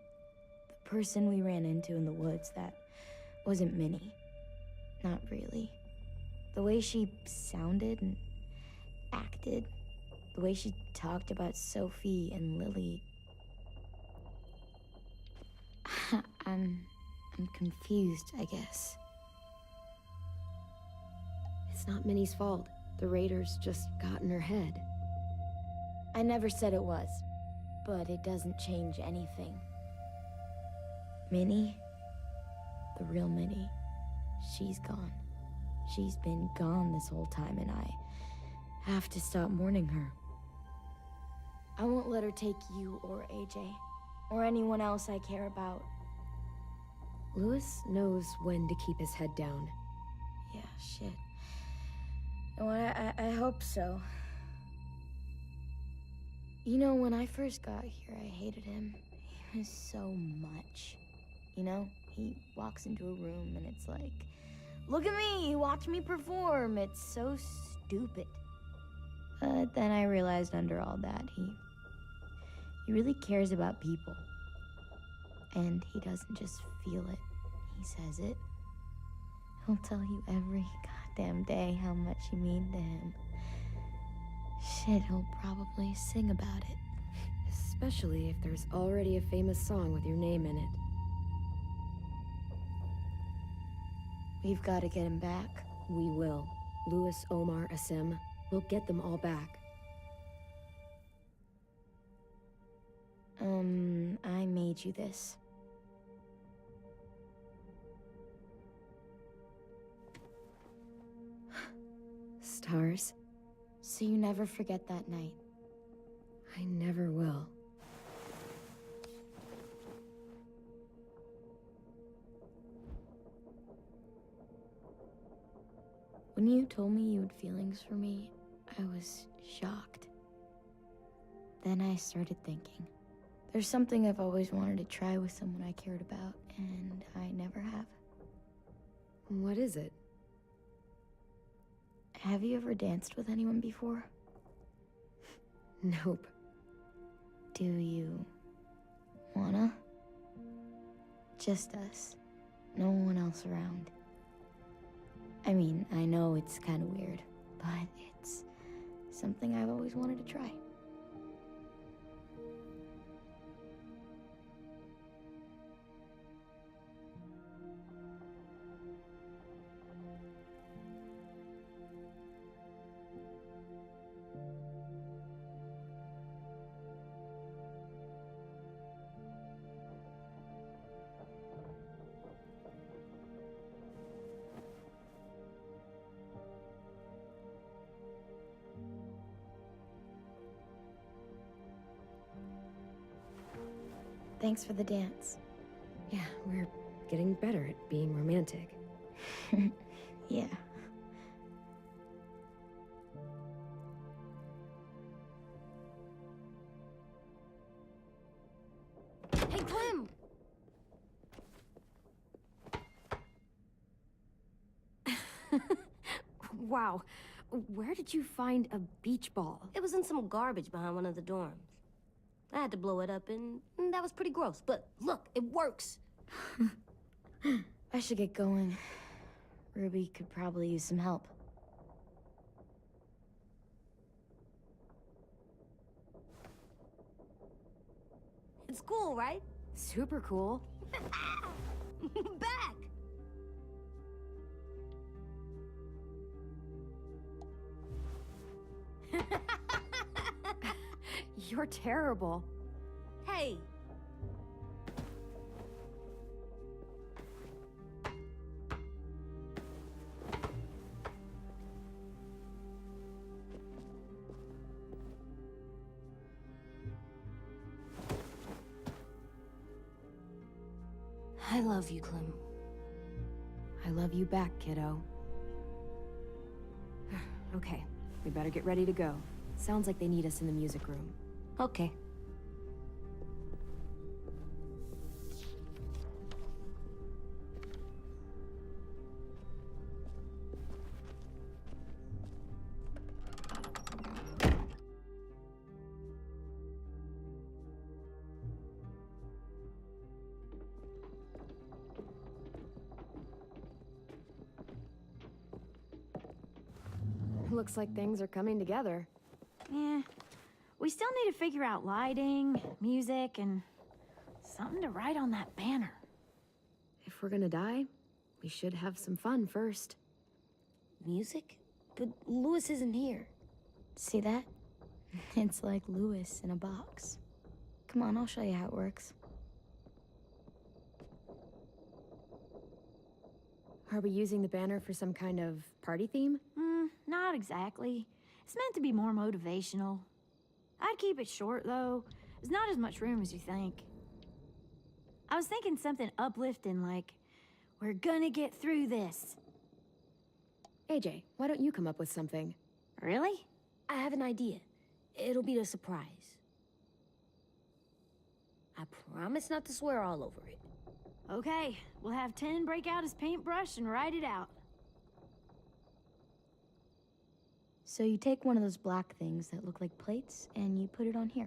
The person we ran into in the woods, that wasn't Minnie. Not really. The way she sounded and acted, the way she talked about Sophie and Lily. I'm confused, I guess. It's not Minnie's fault. The raiders just got in her head. I never said it was, but it doesn't change anything. Minnie, the real Minnie, she's gone. She's been gone this whole time, and I have to stop mourning her. I won't let her take you or AJ, or anyone else I care about. Louis knows when to keep his head down. Yeah, shit. No, I hope so. You know, when I first got here, I hated him. He was so much. You know, he walks into a room and it's like, look at me, watch me perform. It's so stupid. But then I realized under all that, he really cares about people. And he doesn't just feel it, he says it. He'll tell you every goddamn day how much you mean to him. Shit, he'll probably sing about it. Especially if there's already a famous song with your name in it. We've got to get him back. We will. Louis, Omar, Asim. We'll get them all back. I made you this. Stars? So you never forget that night. I never will. When you told me you had feelings for me, I was shocked. Then I started thinking. There's something I've always wanted to try with someone I cared about, and I never have. What is it? Have you ever danced with anyone before? Nope. Do you wanna? Just us. No one else around. I mean, I know it's kind of weird, but it's something I've always wanted to try. Thanks for the dance. Yeah, we're getting better at being romantic. Yeah. Hey, Clem! Wow, where did you find a beach ball? It was in some garbage behind one of the dorms. I had to blow it up, and that was pretty gross. But look, it works. I should get going. Ruby could probably use some help. It's cool, right? Super cool. Back! You're terrible. Hey! I love you, Clem. I love you back, kiddo. Okay, we better get ready to go. Sounds like they need us in the music room. Okay. Looks like things are coming together. Yeah. We still need to figure out lighting, music, and something to write on that banner. If we're gonna die, we should have some fun first. Music? But Louis isn't here. See that? It's like Louis in a box. Come on, I'll show you how it works. Are we using the banner for some kind of party theme? Not exactly. It's meant to be more motivational. I'd keep it short, though. There's not as much room as you think. I was thinking something uplifting like, we're gonna get through this. AJ, why don't you come up with something? Really? I have an idea. It'll be a surprise. I promise not to swear all over it. Okay, we'll have 10 break out his paintbrush and write it out. So you take one of those black things that look like plates, and you put it on here.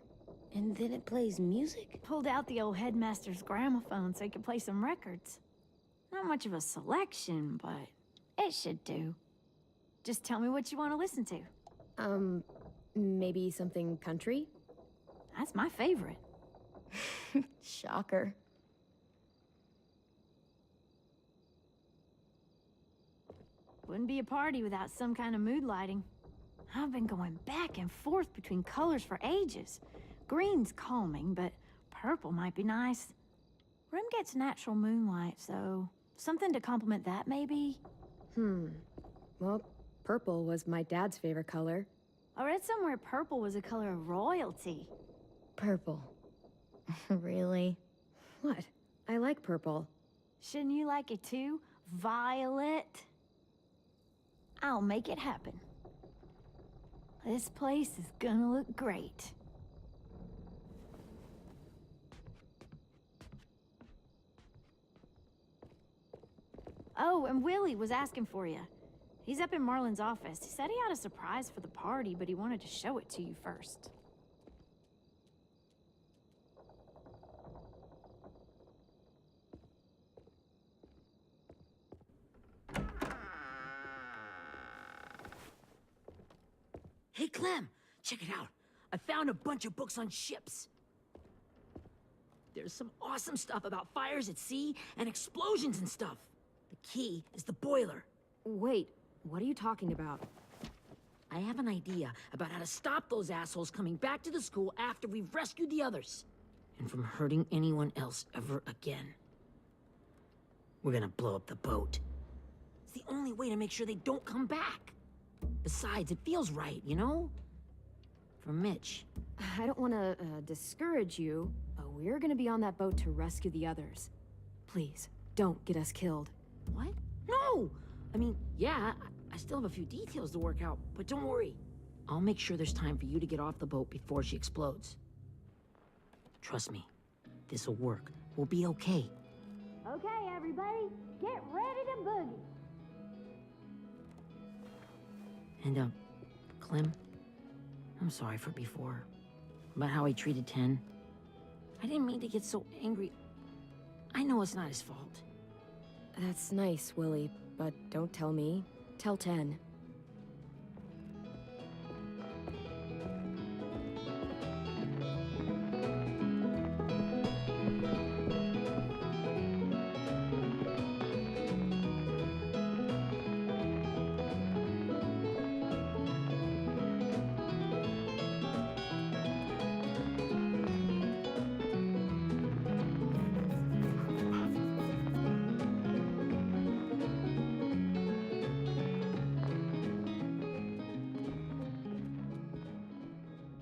And then it plays music? Pulled out the old headmaster's gramophone so he could play some records. Not much of a selection, but it should do. Just tell me what you want to listen to. Maybe something country? That's my favorite. Shocker. Wouldn't be a party without some kind of mood lighting. I've been going back and forth between colors for ages. Green's calming, but purple might be nice. Room gets natural moonlight, so something to complement that, maybe? Well, purple was my dad's favorite color. I read somewhere purple was a color of royalty. Purple. Really? What? I like purple. Shouldn't you like it too? Violet? I'll make it happen. This place is gonna look great. Oh, and Willie was asking for you. He's up in Marlin's office. He said he had a surprise for the party, but he wanted to show it to you first. Hey, Clem, check it out. I found a bunch of books on ships. There's some awesome stuff about fires at sea and explosions and stuff. The key is the boiler. Wait, what are you talking about? I have an idea about how to stop those assholes coming back to the school after we've rescued the others. And from hurting anyone else ever again. We're gonna blow up the boat. It's the only way to make sure they don't come back. Besides, it feels right, you know? for Mitch. I don't want to discourage you, but we're gonna be on that boat to rescue the others. Please, don't get us killed. What? No! I mean, yeah, I still have a few details to work out, but don't worry. I'll make sure there's time for you to get off the boat before she explodes. Trust me, this'll work. We'll be okay. Okay, everybody, get ready to boogie. And, Clem, I'm sorry for before. About how he treated Ten. I didn't mean to get so angry. I know it's not his fault. That's nice, Willie, but don't tell me. Tell 10.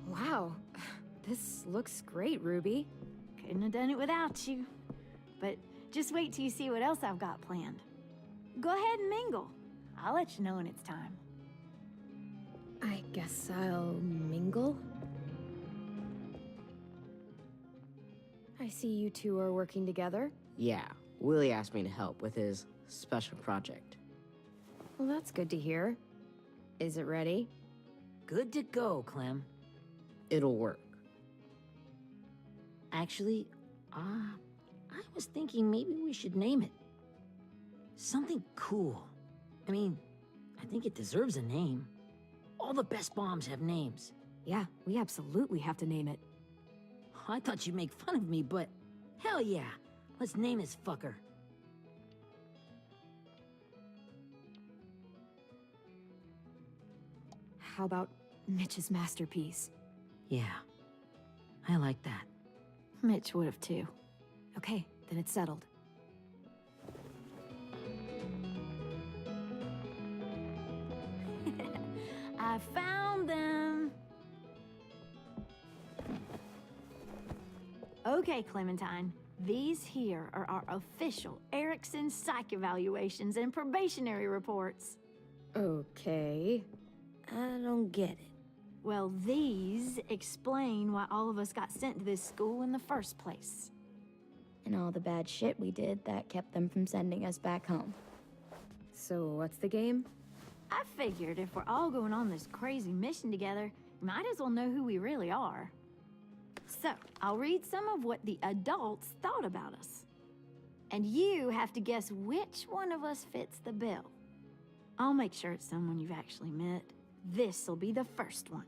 Wow, this looks great, Ruby. Couldn't have done it without you. But just wait till you see what else I've got planned. Go ahead and mingle. I'll let you know when it's time. I guess I'll mingle? I see you two are working together. Yeah, Willie asked me to help with his special project. Well, that's good to hear. Is it ready? Good to go, Clem. It'll work. Actually, I was thinking maybe we should name it. Something cool. I mean, I think it deserves a name. All the best bombs have names. Yeah, we absolutely have to name it. I thought you'd make fun of me, but hell yeah. Let's name this fucker. How about Mitch's masterpiece? Yeah, I like that. Mitch would have too. Okay, then it's settled. I found them. Okay, Clementine. These here are our official Erickson psych evaluations and probationary reports. Okay. I don't get it. Well, these explain why all of us got sent to this school in the first place. And all the bad shit we did that kept them from sending us back home. So what's the game? I figured if we're all going on this crazy mission together, we might as well know who we really are. So, I'll read some of what the adults thought about us. And you have to guess which one of us fits the bill. I'll make sure it's someone you've actually met. This'll be the first one.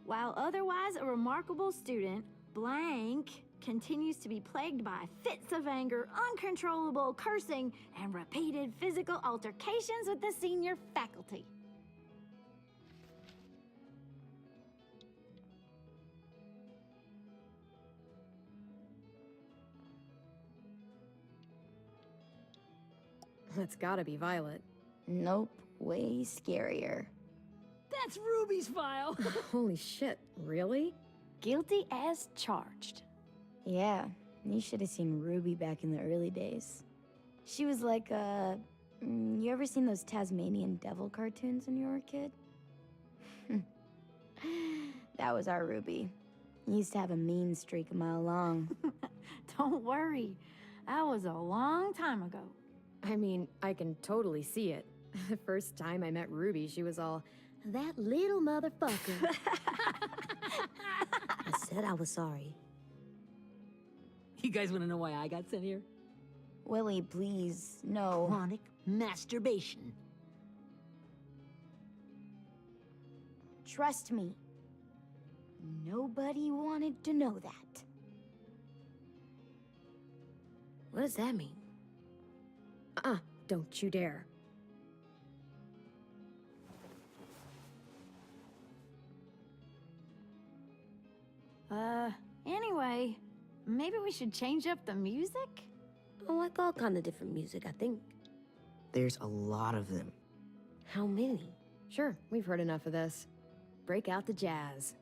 While otherwise a remarkable student, blank continues to be plagued by fits of anger, uncontrollable cursing, and repeated physical altercations with the senior faculty. It's gotta be Violet. Nope, way scarier. That's Ruby's file. Holy shit, really? Guilty as charged. Yeah, you should have seen Ruby back in the early days. She was like, you ever seen those Tasmanian devil cartoons when you were a kid? That was our Ruby. Used to have a mean streak a mile long. Don't worry, that was a long time ago. I mean, I can totally see it. The first time I met Ruby, she was all, "That little motherfucker." I said I was sorry. You guys want to know why I got sent here? Willie, please, no. Chronic masturbation. Trust me. Nobody wanted to know that. What does that mean? Don't you dare. Anyway, maybe we should change up the music? I like all kind of different music, I think. There's a lot of them. How many? Sure, we've heard enough of this. break out the jazz.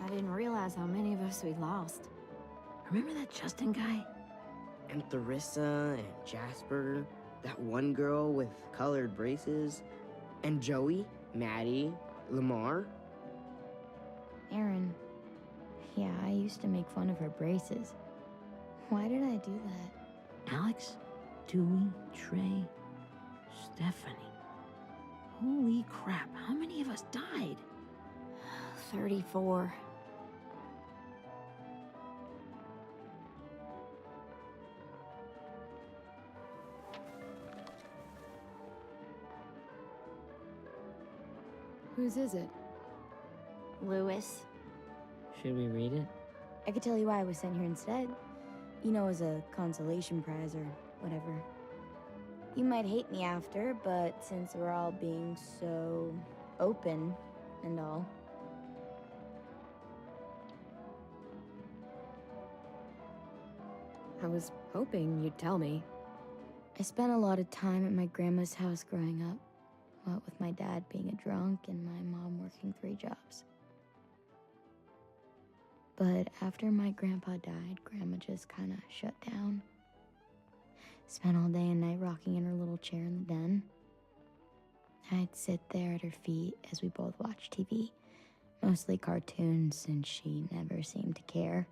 I didn't realize how many of us we'd lost. Remember that Justin guy? And Theresa and Jasper, that one girl with colored braces, and Joey, Maddie, Lamar. Aaron. Yeah, I used to make fun of her braces. Why did I do that? Alex, Dewey, Trey, Stephanie. Holy crap, how many of us died? 34. Whose is it? Lewis. Should we read it? I could tell you why I was sent here instead. You know, as a consolation prize or whatever. You might hate me after, but since we're all being so open and all. I was hoping you'd tell me. I spent a lot of time at my grandma's house growing up. What with my dad being a drunk and my mom working 3 jobs. But after my grandpa died, Grandma just kind of shut down. Spent all day and night rocking in her little chair in the den. I'd sit there at her feet as we both watched TV. Mostly cartoons, since she never seemed to care.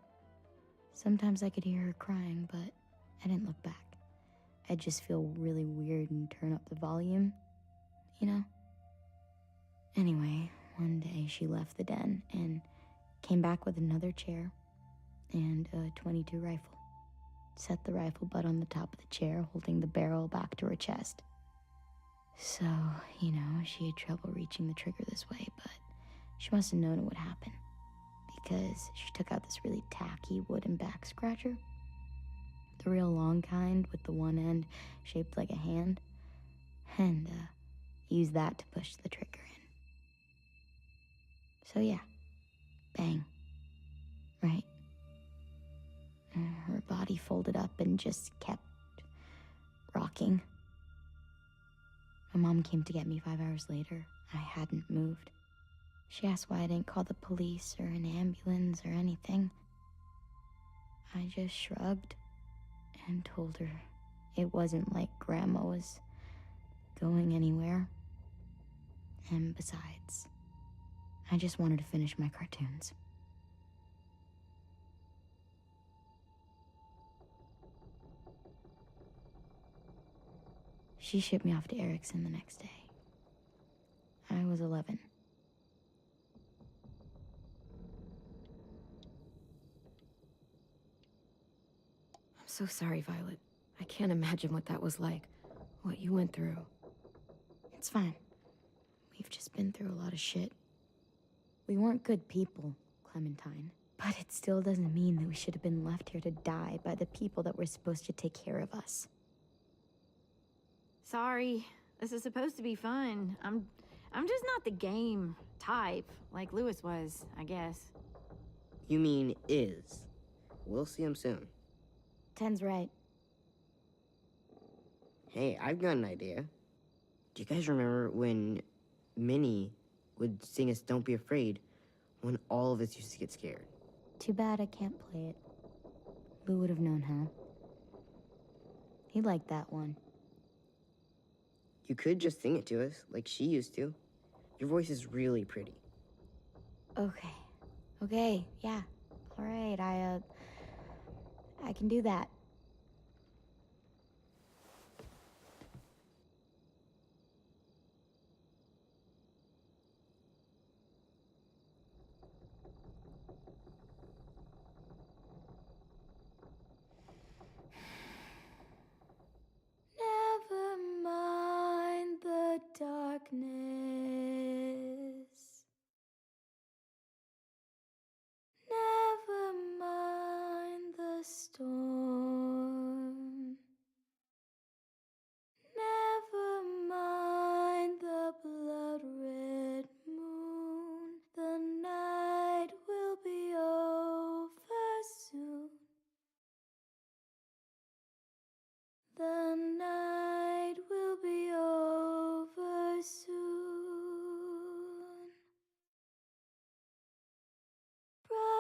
Sometimes I could hear her crying, but I didn't look back. I'd just feel really weird and turn up the volume, you know? Anyway, one day she left the den and came back with another chair and a .22 rifle. Set the rifle butt on the top of the chair, holding the barrel back to her chest. So, you know, she had trouble reaching the trigger this way, but she must have known it would happen, because she took out this really tacky wooden back scratcher. The real long kind with the one end shaped like a hand, and used that to push the trigger in. So yeah, bang, right? Her body folded up and just kept rocking. My mom came to get me 5 hours later. I hadn't moved. She asked why I didn't call the police or an ambulance or anything. I just shrugged and told her it wasn't like Grandma was going anywhere. And besides, I just wanted to finish my cartoons. She shipped me off to Erickson the next day. I was 11. I'm so sorry, Violet. I can't imagine what that was like. What you went through. It's fine. We've just been through a lot of shit. We weren't good people, Clementine. But it still doesn't mean that we should have been left here to die by the people that were supposed to take care of us. Sorry. This is supposed to be fun. I'm just not the game type, like Lewis was, I guess. You mean is. We'll see him soon. Ten's right. Hey, I've got an idea. Do you guys remember when Minnie would sing us Don't Be Afraid when all of us used to get scared? Too bad I can't play it. Lou would have known how. He liked that one. You could just sing it to us, like she used to. Your voice is really pretty. Okay. Okay, yeah. All right, I can do that. Never mind the darkness. Never mind the storm.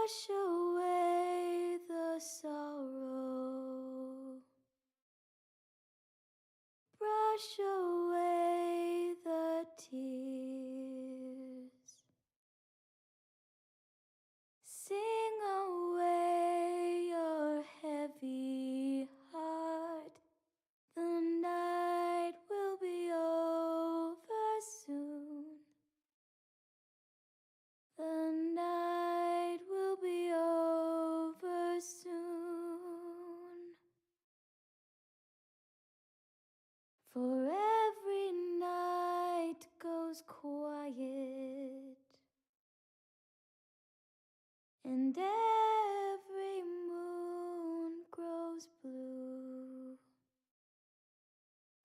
Brush away the sorrow. Brush away the tears. Sing away your heavy heart. The night will be over soon. The night will be over soon. For every night goes quiet, and every moon grows blue.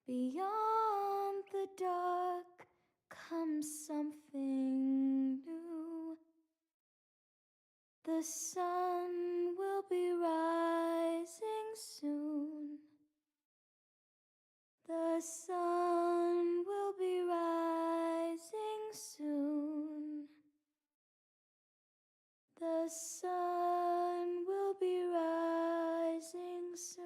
Beyond the dark comes something new. The sun will be rising soon. The sun will be rising soon. The sun will be rising soon.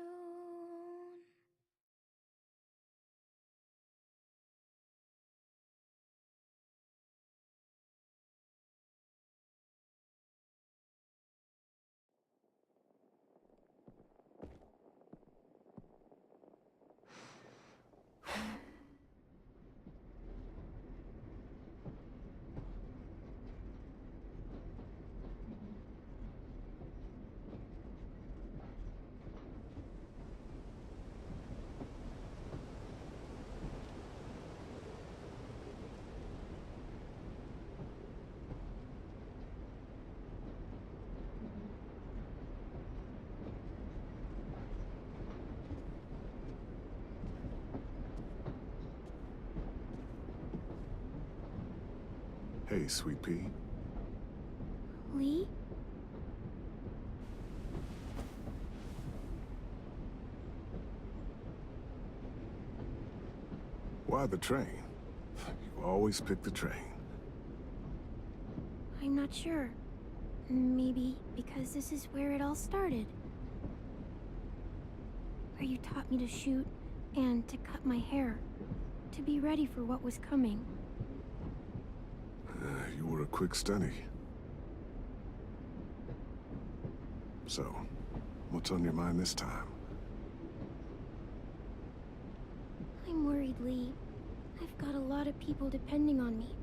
Hey, Sweet Pea. Lee? Why the train? You always pick the train. I'm not sure. Maybe because this is where it all started. Where you taught me to shoot and to cut my hair. To be ready for what was coming. You were a quick study. So, what's on your mind this time? I'm worried, Lee. I've got a lot of people depending on me,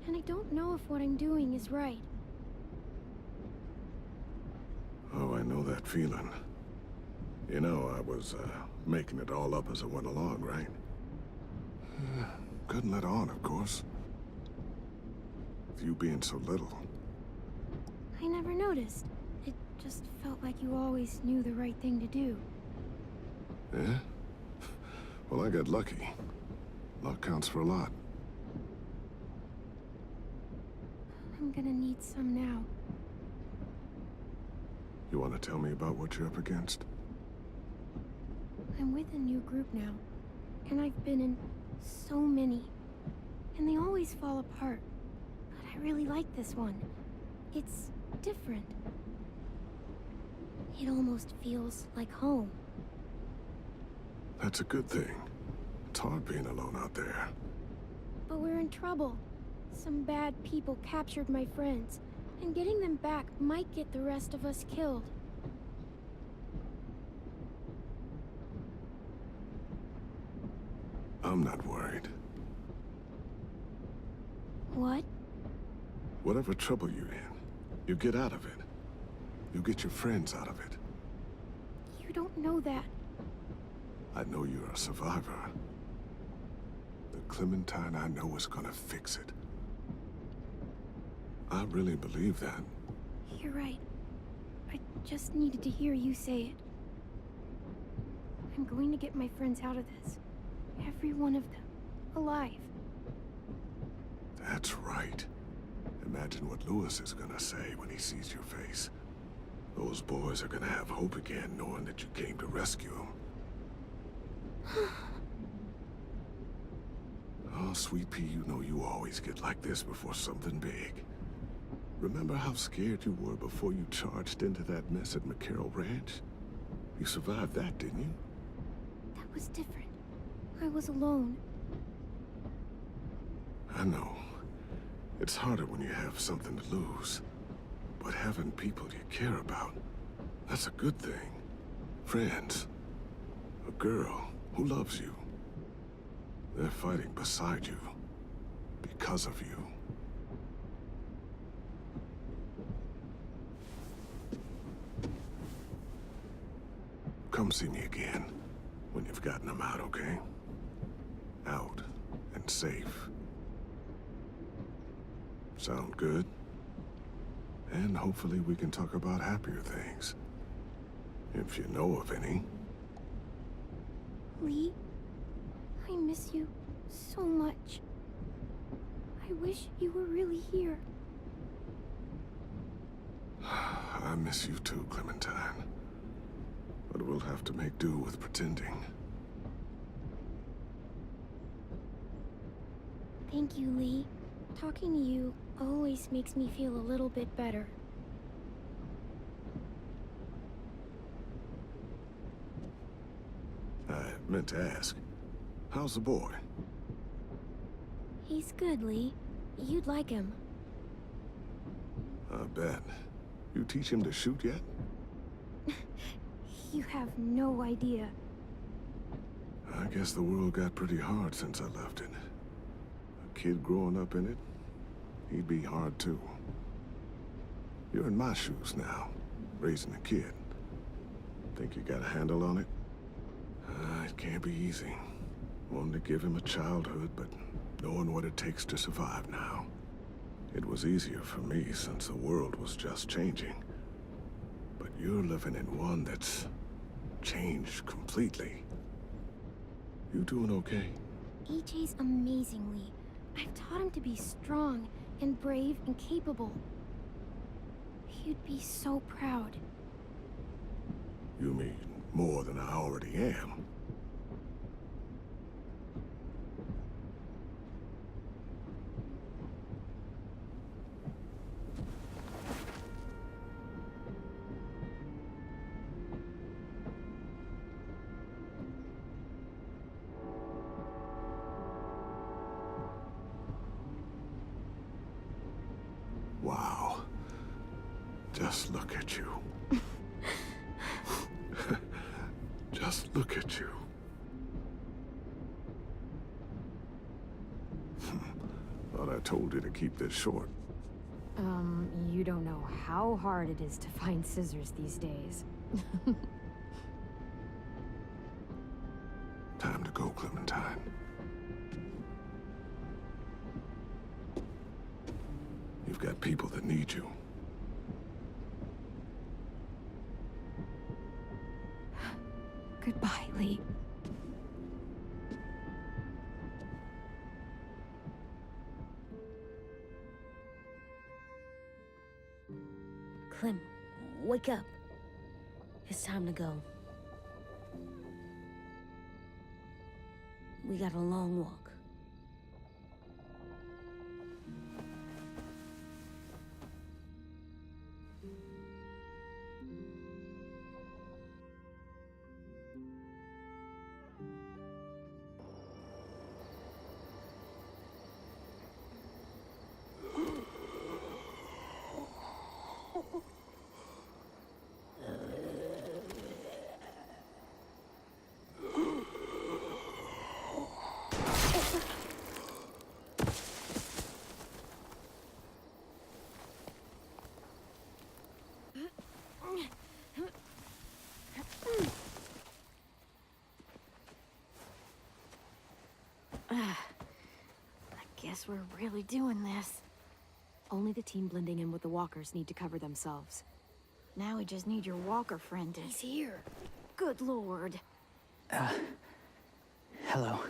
and I don't know if what I'm doing is right. Oh, I know that feeling. You know, I was, making it all up as I went along, right? Couldn't let on, of course. With you being so little. I never noticed. It just felt like you always knew the right thing to do. Yeah? Well, I got lucky. Luck counts for a lot. I'm gonna need some now. You want to tell me about what you're up against? I'm with a new group now, and I've been in so many, and they always fall apart. But I really like this one. It's different. It almost feels like home. That's a good thing. It's hard being alone out there. But we're in trouble. Some bad people captured my friends, and getting them back might get the rest of us killed. I'm not worried. What? Whatever trouble you're in, you get out of it. You get your friends out of it. You don't know that. I know you're a survivor. The Clementine I know is gonna fix it. I really believe that. You're right. I just needed to hear you say it. I'm going to get my friends out of this. Every one of them. Alive. That's right. Imagine what Louis is gonna say when he sees your face. Those boys are gonna have hope again, knowing that you came to rescue them. Oh, Sweet Pea, you know you always get like this before something big. Remember how scared you were before you charged into that mess at McCarroll Ranch? You survived that, didn't you? That was different. I was alone. I know. It's harder when you have something to lose. But having people you care about, that's a good thing. Friends. A girl who loves you. They're fighting beside you. Because of you. Come see me again when you've gotten them out, okay? Out and safe. Sound good? And hopefully we can talk about happier things. If you know of any. Lee, I miss you so much. I wish you were really here. I miss you too, Clementine. But we'll have to make do with pretending. Thank you, Lee. Talking to you always makes me feel a little bit better. I meant to ask, how's the boy? He's good, Lee. You'd like him. I bet. You teach him to shoot yet? You have no idea. I guess the world got pretty hard since I left it. A kid growing up in it, he'd be hard too. You're in my shoes now, raising a kid. Think you got a handle on it? It can't be easy. Wanting to give him a childhood, but knowing what it takes to survive now. It was easier for me since the world was just changing. But you're living in one that's changed completely. You doing okay? AJ's amazing, Lee. I've taught him to be strong and brave and capable. He'd be so proud. You mean more than I already am? Wow. Just look at you. Just look at you. Thought I told you to keep this short. You don't know how hard it is to find scissors these days. Time to go, Clementine. You've got people that need you. Goodbye, Lee. Clem, wake up. It's time to go. We got a long walk. I guess we're really doing this. Only the team blending in with the walkers need to cover themselves. Now we just need your walker friend to... He's here. Good lord. Hello.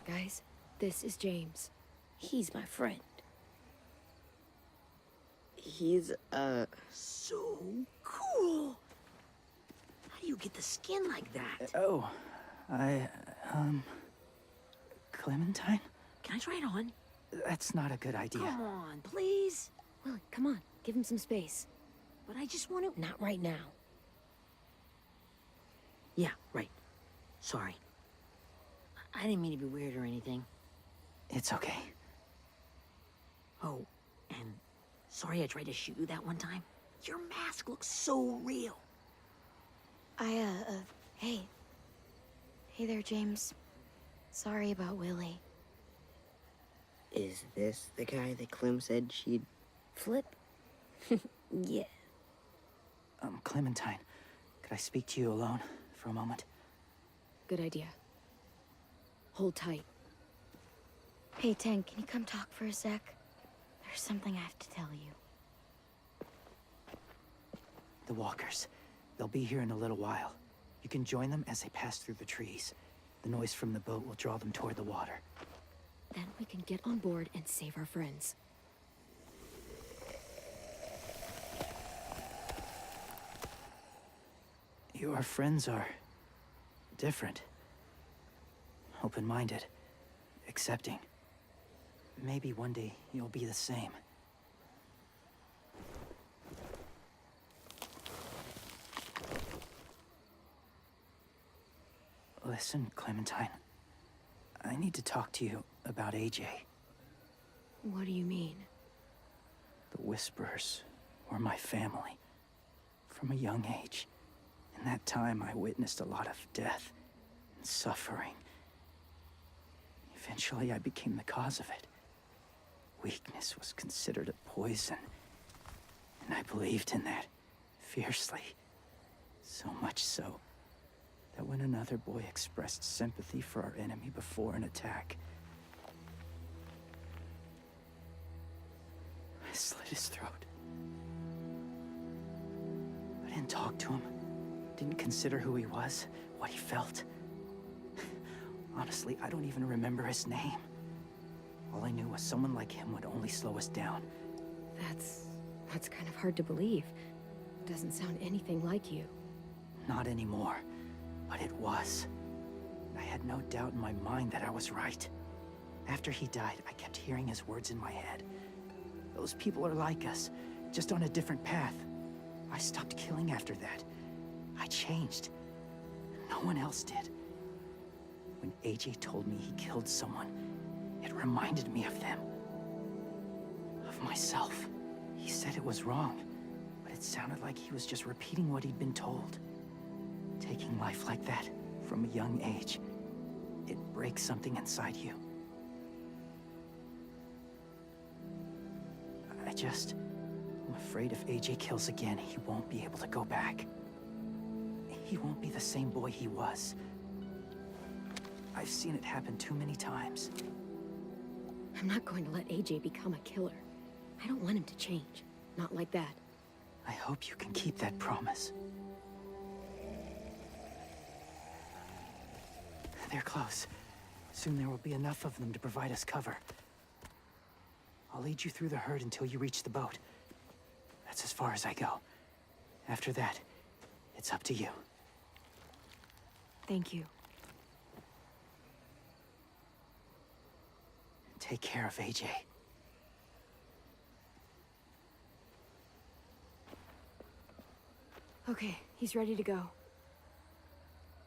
Guys, this is James. He's my friend. He's, so cool. How do you get the skin like that? Oh, Clementine? Can I try it on? That's not a good idea. Come on, please. Willie, come on. Give him some space. But I just want to... Not right now. Yeah, right. Sorry. I didn't mean to be weird or anything. It's okay. Oh, and sorry I tried to shoot you that one time. Your mask looks so real. Hey. Hey there, James. Sorry about Willie. Is this the guy that Clem said she'd... Flip? Yeah. Clementine, could I speak to you alone for a moment? Good idea. Hold tight. Hey, Tank, can you come talk for a sec? There's something I have to tell you. The walkers. They'll be here in a little while. You can join them as they pass through the trees. The noise from the boat will draw them toward the water. Then we can get on board and save our friends. Your friends are... different. Open-minded. Accepting. Maybe one day you'll be the same. Listen, Clementine. I need to talk to you about AJ. What do you mean? The Whisperers were my family. From a young age. In that time, I witnessed a lot of death and suffering. Eventually, I became the cause of it. Weakness was considered a poison. And I believed in that, fiercely. So much so, that when another boy expressed sympathy for our enemy before an attack, I slit his throat. I didn't talk to him. Didn't consider who he was, what he felt. Honestly, I don't even remember his name. All I knew was someone like him would only slow us down. That's kind of hard to believe. Doesn't sound anything like you. Not anymore, but it was. I had no doubt in my mind that I was right. After he died, I kept hearing his words in my head. Those people are like us, just on a different path. I stopped killing after that. I changed. No one else did. When AJ told me he killed someone, it reminded me of them. Of myself. He said it was wrong, but it sounded like he was just repeating what he'd been told. Taking life like that, from a young age, it breaks something inside you. I'm afraid if AJ kills again, he won't be able to go back. He won't be the same boy he was. I've seen it happen too many times. I'm not going to let AJ become a killer. I don't want him to change. Not like that. I hope you can keep that promise. They're close. Soon there will be enough of them to provide us cover. I'll lead you through the herd until you reach the boat. That's as far as I go. After that, it's up to you. Thank you. Take care of AJ. Okay, he's ready to go.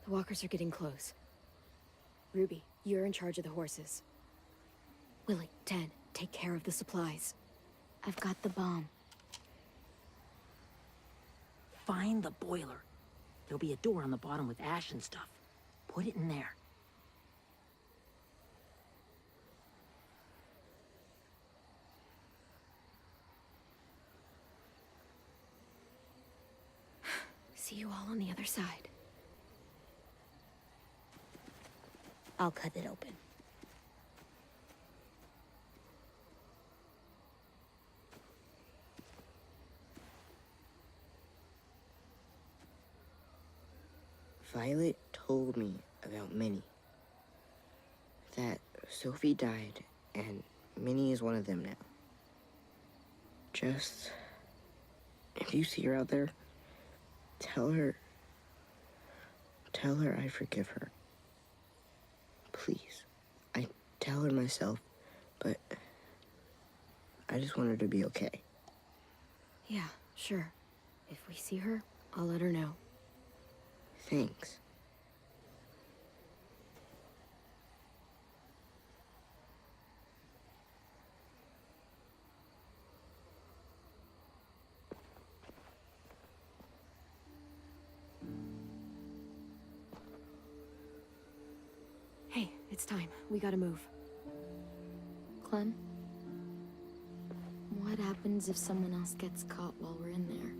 The walkers are getting close. Ruby, you're in charge of the horses. Willie, Ted, take care of the supplies. I've got the bomb. Find the boiler. There'll be a door on the bottom with ash and stuff. Put it in there. See you all on the other side. I'll cut it open. Violet told me about Minnie. That Sophie died, and Minnie is one of them now. Just... if you see her out there, tell her I forgive her. Please. I tell her myself but I just want her to be okay. Yeah, sure. If we see her, I'll let her know. Thanks. Hey, it's time. We gotta move. Clem? What happens if someone else gets caught while we're in there?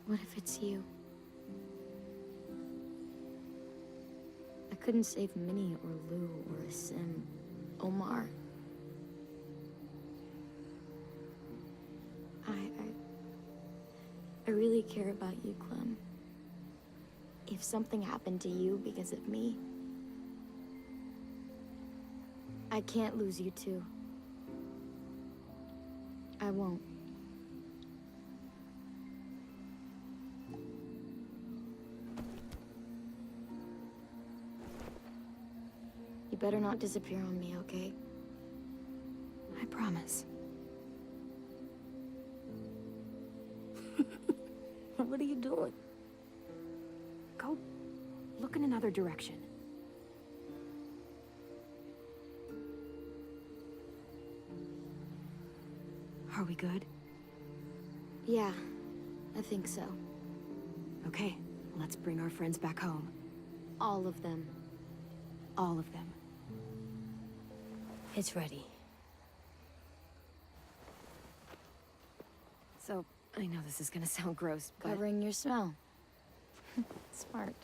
What if it's you? I couldn't save Minnie or Lou or Asim. Omar. I really care about you, Clem. If something happened to you because of me, I can't lose you too. I won't. You better not disappear on me, okay? I promise. What are you doing? Go look in another direction. Are we good? Yeah, I think so. Okay, let's bring our friends back home. All of them. All of them. It's ready. So, I know this is gonna sound gross, but... Covering your smell. Smart.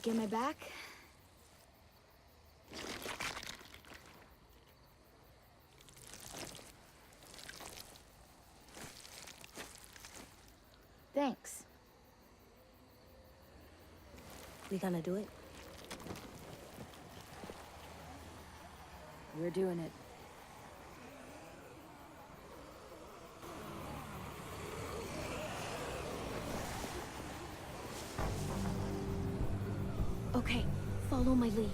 Get my back? Thanks. We gonna do it? We're doing it. Okay, follow my lead.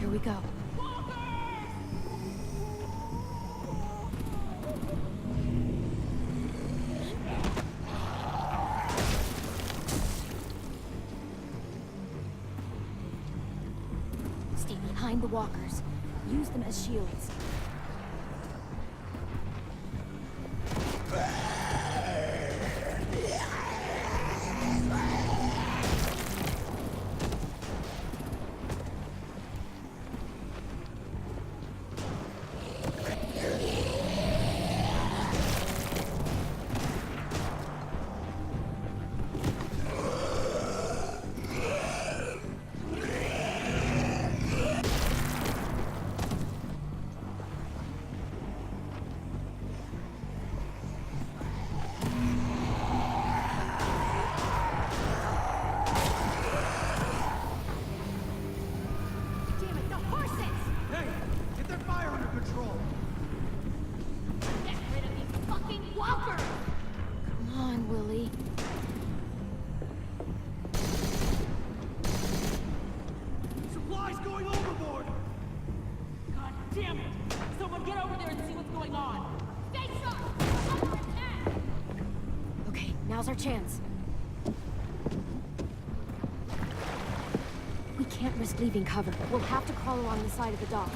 Here we go. Stay behind the walkers. Use them as shields. Come on, Willie. Supplies going overboard! God damn it! Someone get over there and see what's going on! Stay sharp! Under attack! Okay, now's our chance. We can't risk leaving cover. We'll have to crawl along the side of the dock.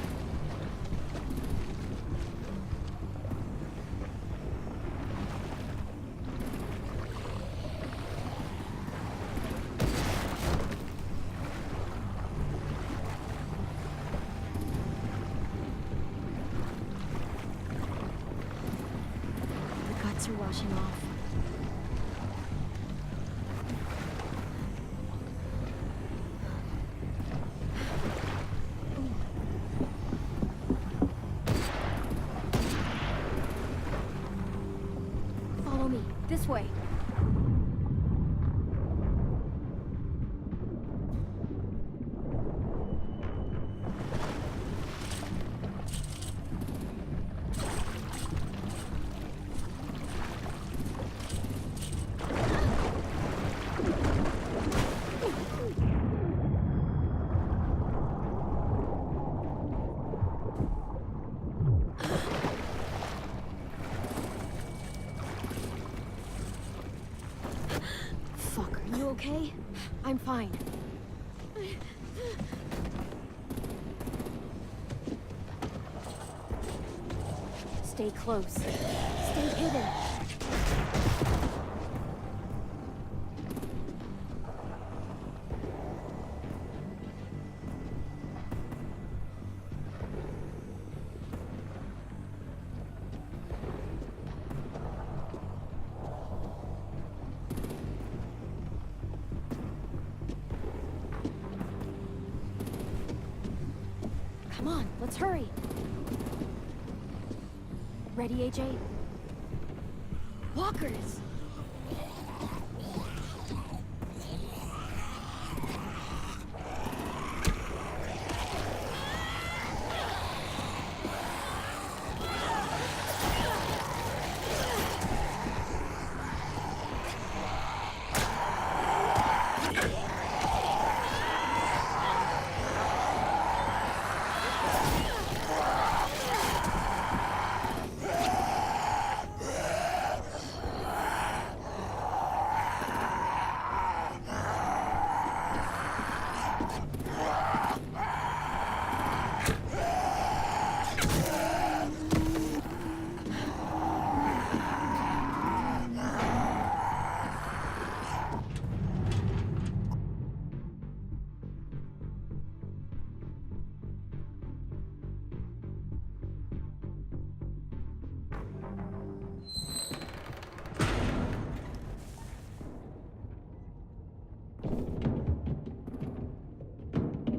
The guts are washing off. This way. Fuck, are you okay? I'm fine. Stay close. Stay hidden. Come on, let's hurry. Ready, AJ? Walkers!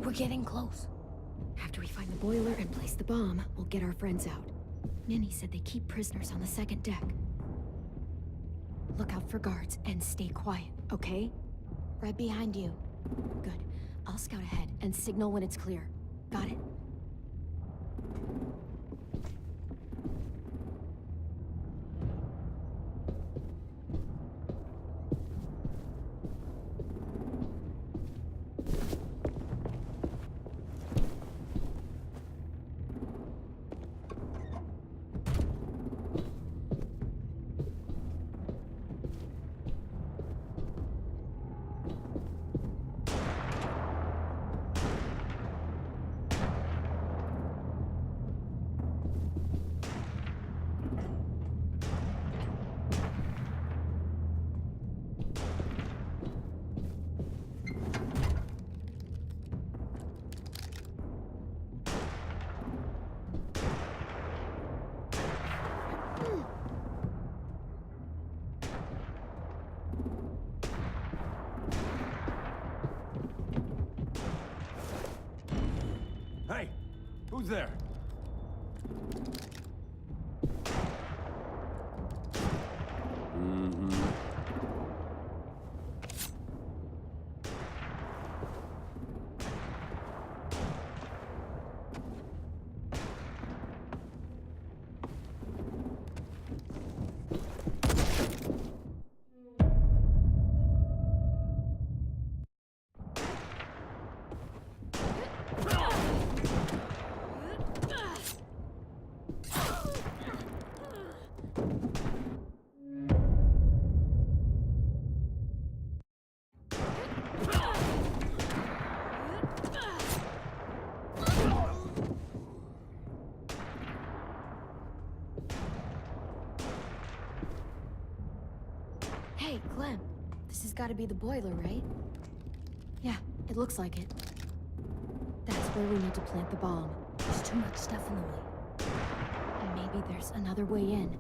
We're getting close. After we find the boiler and place the bomb, we'll get our friends out. Ninny said they keep prisoners on the second deck. Look out for guards and stay quiet, okay? Right behind you. Good. I'll scout ahead and signal when it's clear. Got it? Hey, who's there? Hey, Clem. This has got to be the boiler, right? Yeah, it looks like it. That's where we need to plant the bomb. There's too much stuff in the way. And maybe there's another way in.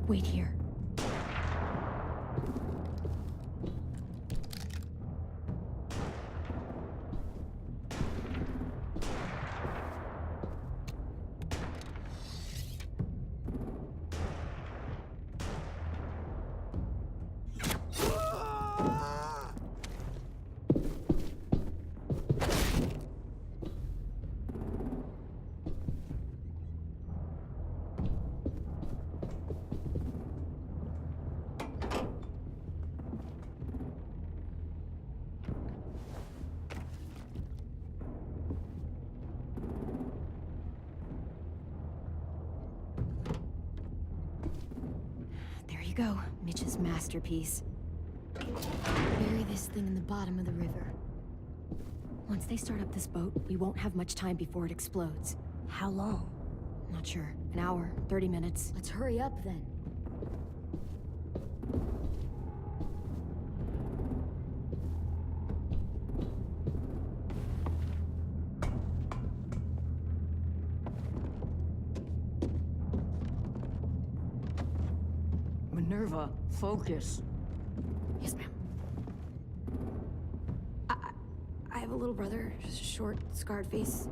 Wait here. There you go, Mitch's masterpiece. Bury this thing in the bottom of the river. Once they start up this boat, we won't have much time before it explodes. How long? Not sure. An hour, 30 minutes. Let's hurry up then. Minerva, focus. Yes, ma'am. I have a little brother, short, scarred face.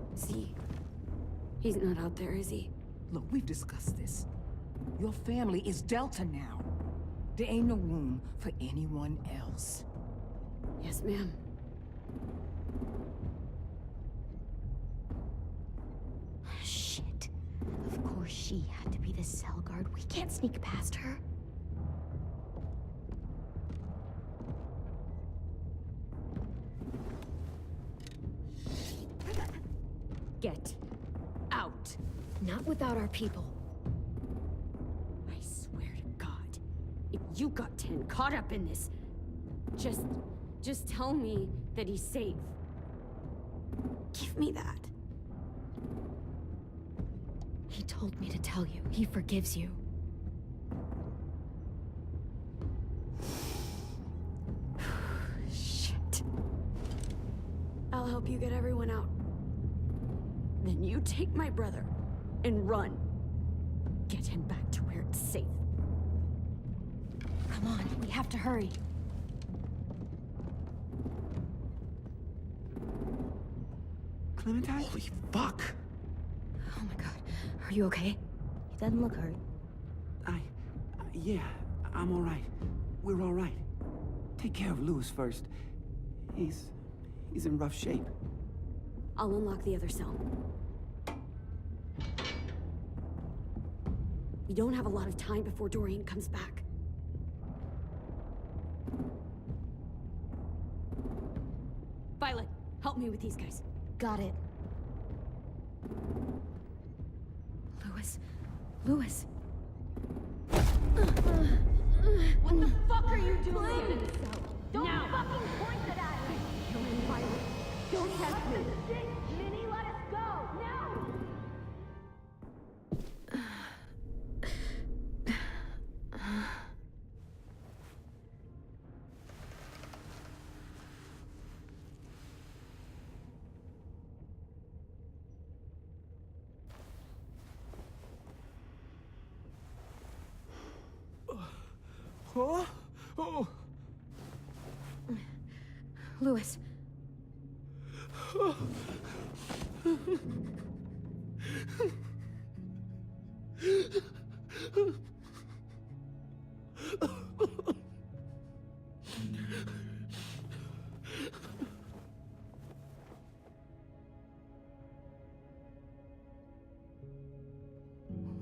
He's not out there, is he? Look, we've discussed this. Your family is Delta now. There ain't no room for anyone else. Yes, ma'am. Shit. Of course she had to be the cell guard. We can't sneak past her. Get out. Not without our people. I swear to God, if you got 10 caught up in this, just tell me that he's safe. Give me that. He told me to tell you. He forgives you. Shit. I'll help you get everyone out. Then you take my brother and run. Get him back to where it's safe. Come on, we have to hurry. Clementine? Holy fuck! Oh my God. Are you okay? He doesn't look hurt. Yeah, I'm alright. We're alright. Take care of Louis first. He's in rough shape. I'll unlock the other cell. We don't have a lot of time before Dorian comes back. Violet, help me with these guys. Got it. Louis. What the fuck are you doing? Don't fucking point that at me! Kill him, Violet. Don't test me. Minnie, let us go! Now! Huh? Oh! Louis.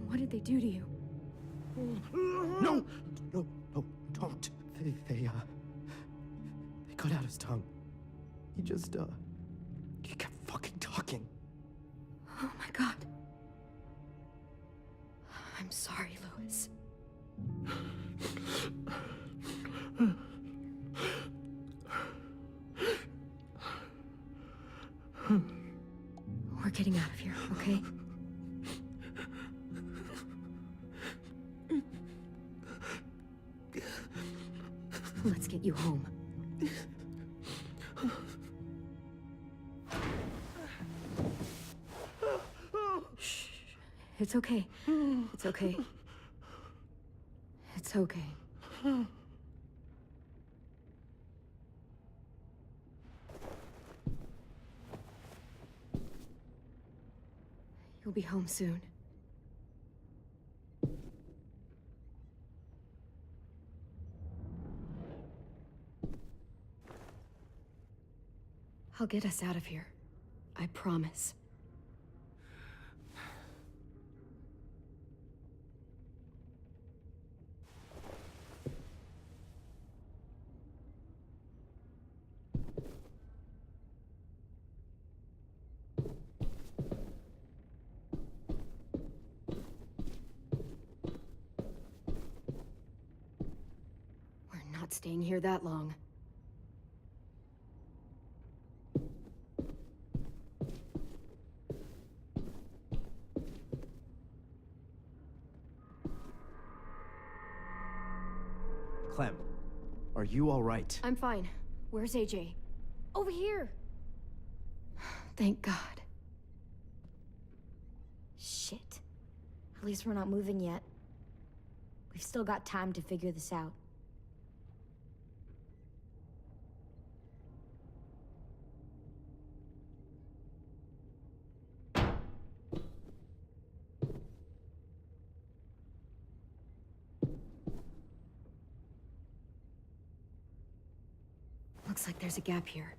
What did they do to you? No! No, don't. They cut out his tongue. He just, he kept fucking talking. Oh my God. I'm sorry, Louis. We're getting out of here, okay? Let's get you home. Shh. It's okay. It's okay. It's okay. You'll be home soon. I'll get us out of here. I promise. We're not staying here that long. Clem, are you all right? I'm fine. Where's AJ? Over here! Thank God. Shit. At least we're not moving yet. We've still got time to figure this out. Looks like there's a gap here.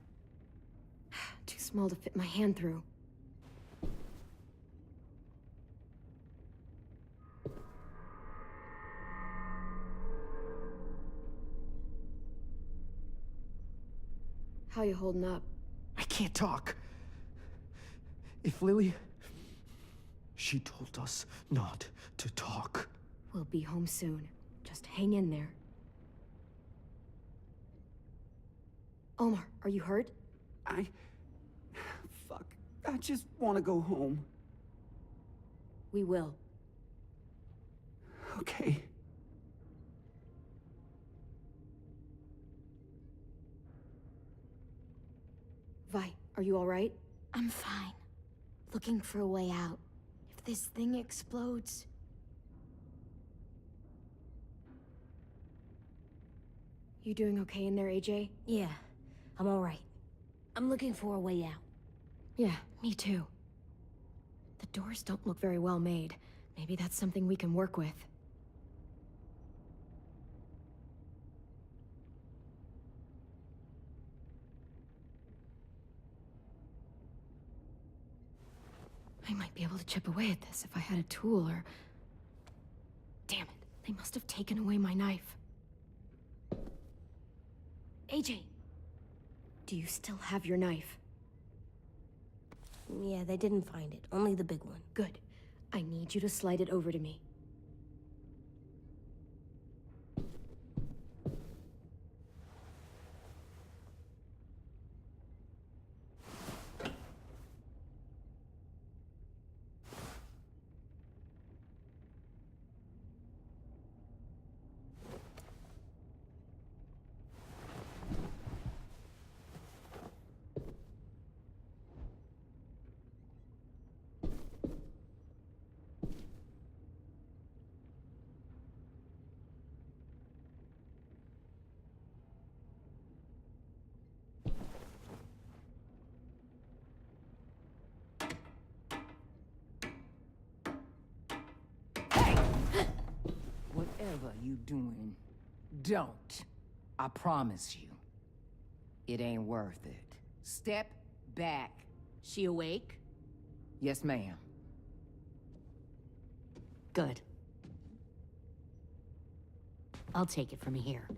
Too small to fit my hand through. How you holding up? I can't talk. If Lily... She told us not to talk. We'll be home soon. Just hang in there. Omar, are you hurt? Fuck. I just want to go home. We will. Okay. Vi, are you all right? I'm fine. Looking for a way out. If this thing explodes... You doing okay in there, AJ? Yeah, I'm alright. I'm looking for a way out. Yeah, me too. The doors don't look very well made. Maybe that's something we can work with. I might be able to chip away at this if I had a tool or... Damn it, they must have taken away my knife. AJ! Do you still have your knife? Yeah, they didn't find it. Only the big one. Good. I need you to slide it over to me. Whatever you doing, don't. I promise you. It ain't worth it. Step back. She awake? Yes, ma'am. Good. I'll take it from here.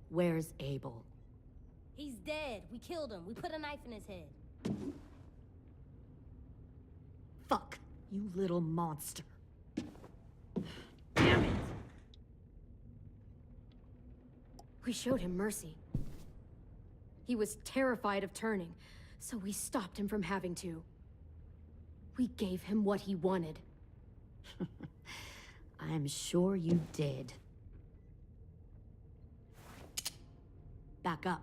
Where's Abel? He's dead. We killed him. We put a knife in his head. Fuck, you little monster. Damn it! We showed him mercy. He was terrified of turning, so we stopped him from having to. We gave him what he wanted. I'm sure you did. Back up.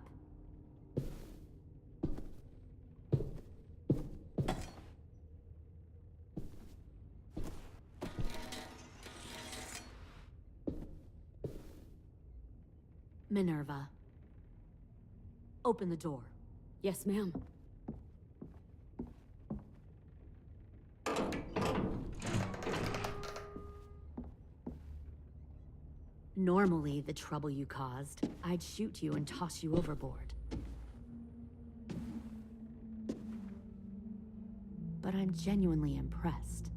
Minerva. Open the door. Yes, ma'am. Normally, the trouble you caused, I'd shoot you and toss you overboard. But I'm genuinely impressed.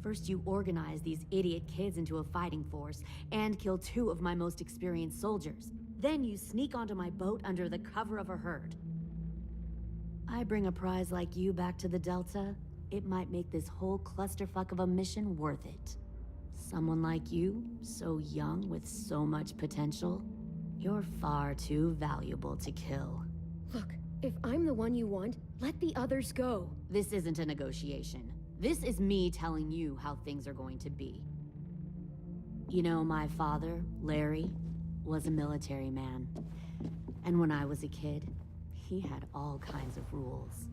First, you organize these idiot kids into a fighting force and kill 2 of my most experienced soldiers. Then you sneak onto my boat under the cover of a herd. I bring a prize like you back to the Delta, it might make this whole clusterfuck of a mission worth it. Someone like you, so young with so much potential, you're far too valuable to kill. Look, if I'm the one you want, let the others go. This isn't a negotiation. This is me telling you how things are going to be. You know, my father, Larry, was a military man. And when I was a kid, he had all kinds of rules.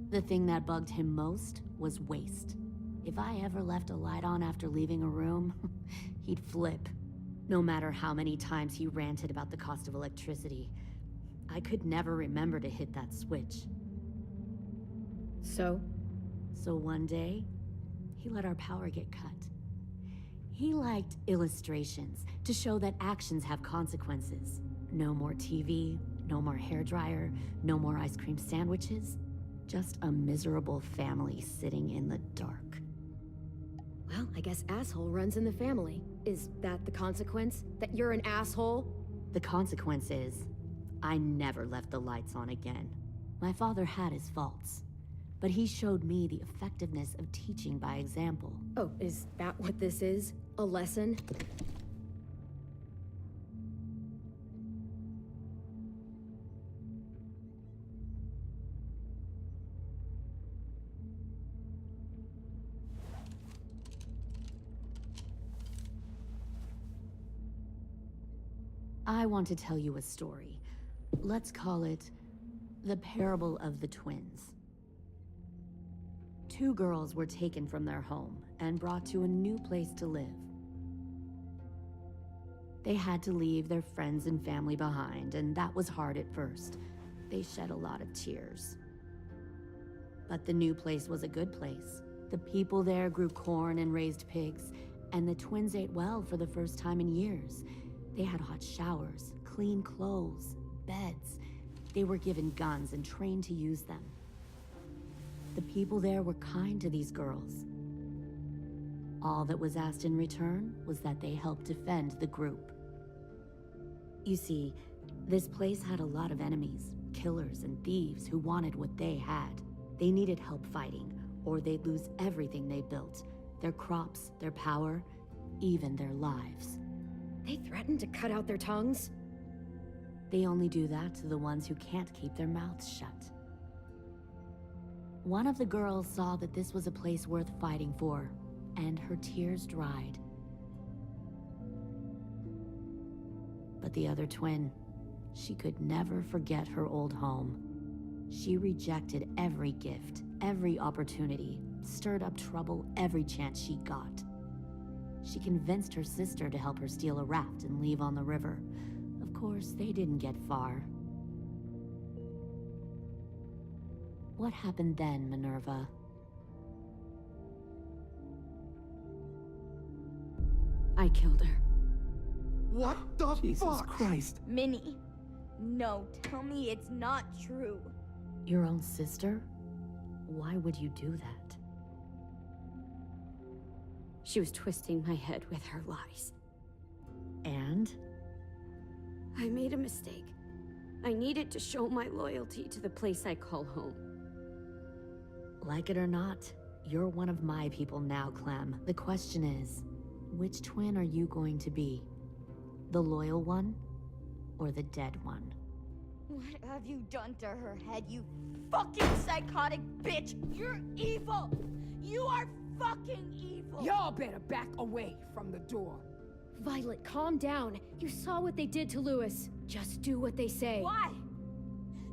The thing that bugged him most was waste. If I ever left a light on after leaving a room, he'd flip. No matter how many times he ranted about the cost of electricity, I could never remember to hit that switch. So one day, he let our power get cut. He liked illustrations to show that actions have consequences. No more TV, no more hairdryer, no more ice cream sandwiches. Just a miserable family sitting in the dark. Well, I guess asshole runs in the family. Is that the consequence? That you're an asshole? The consequence is, I never left the lights on again. My father had his faults, but he showed me the effectiveness of teaching by example. Oh, is that what this is? A lesson? I want to tell you a story. Let's call it the Parable of the Twins. 2 girls were taken from their home and brought to a new place to live. They had to leave their friends and family behind, and that was hard at first. They shed a lot of tears. But the new place was a good place. The people there grew corn and raised pigs, and the twins ate well for the first time in years. They had hot showers, clean clothes, beds. They were given guns and trained to use them. The people there were kind to these girls. All that was asked in return was that they help defend the group. You see, this place had a lot of enemies, killers and thieves who wanted what they had. They needed help fighting, or they'd lose everything they built. Their crops, their power, even their lives. They threatened to cut out their tongues? They only do that to the ones who can't keep their mouths shut. One of the girls saw that this was a place worth fighting for, and her tears dried. But the other twin, she could never forget her old home. She rejected every gift, every opportunity, stirred up trouble every chance she got. She convinced her sister to help her steal a raft and leave on the river. Of course, they didn't get far. What happened then, Minerva? I killed her. What the Jesus Christ? Minnie, no, tell me it's not true. Your own sister? Why would you do that? She was twisting my head with her lies. And? I made a mistake. I needed to show my loyalty to the place I call home. Like it or not, you're one of my people now, Clem. The question is, which twin are you going to be? The loyal one, or the dead one? What have you done to her head, you fucking psychotic bitch? You're evil! You are fucking evil! Y'all better back away from the door. Violet, calm down. You saw what they did to Lewis. Just do what they say. Why?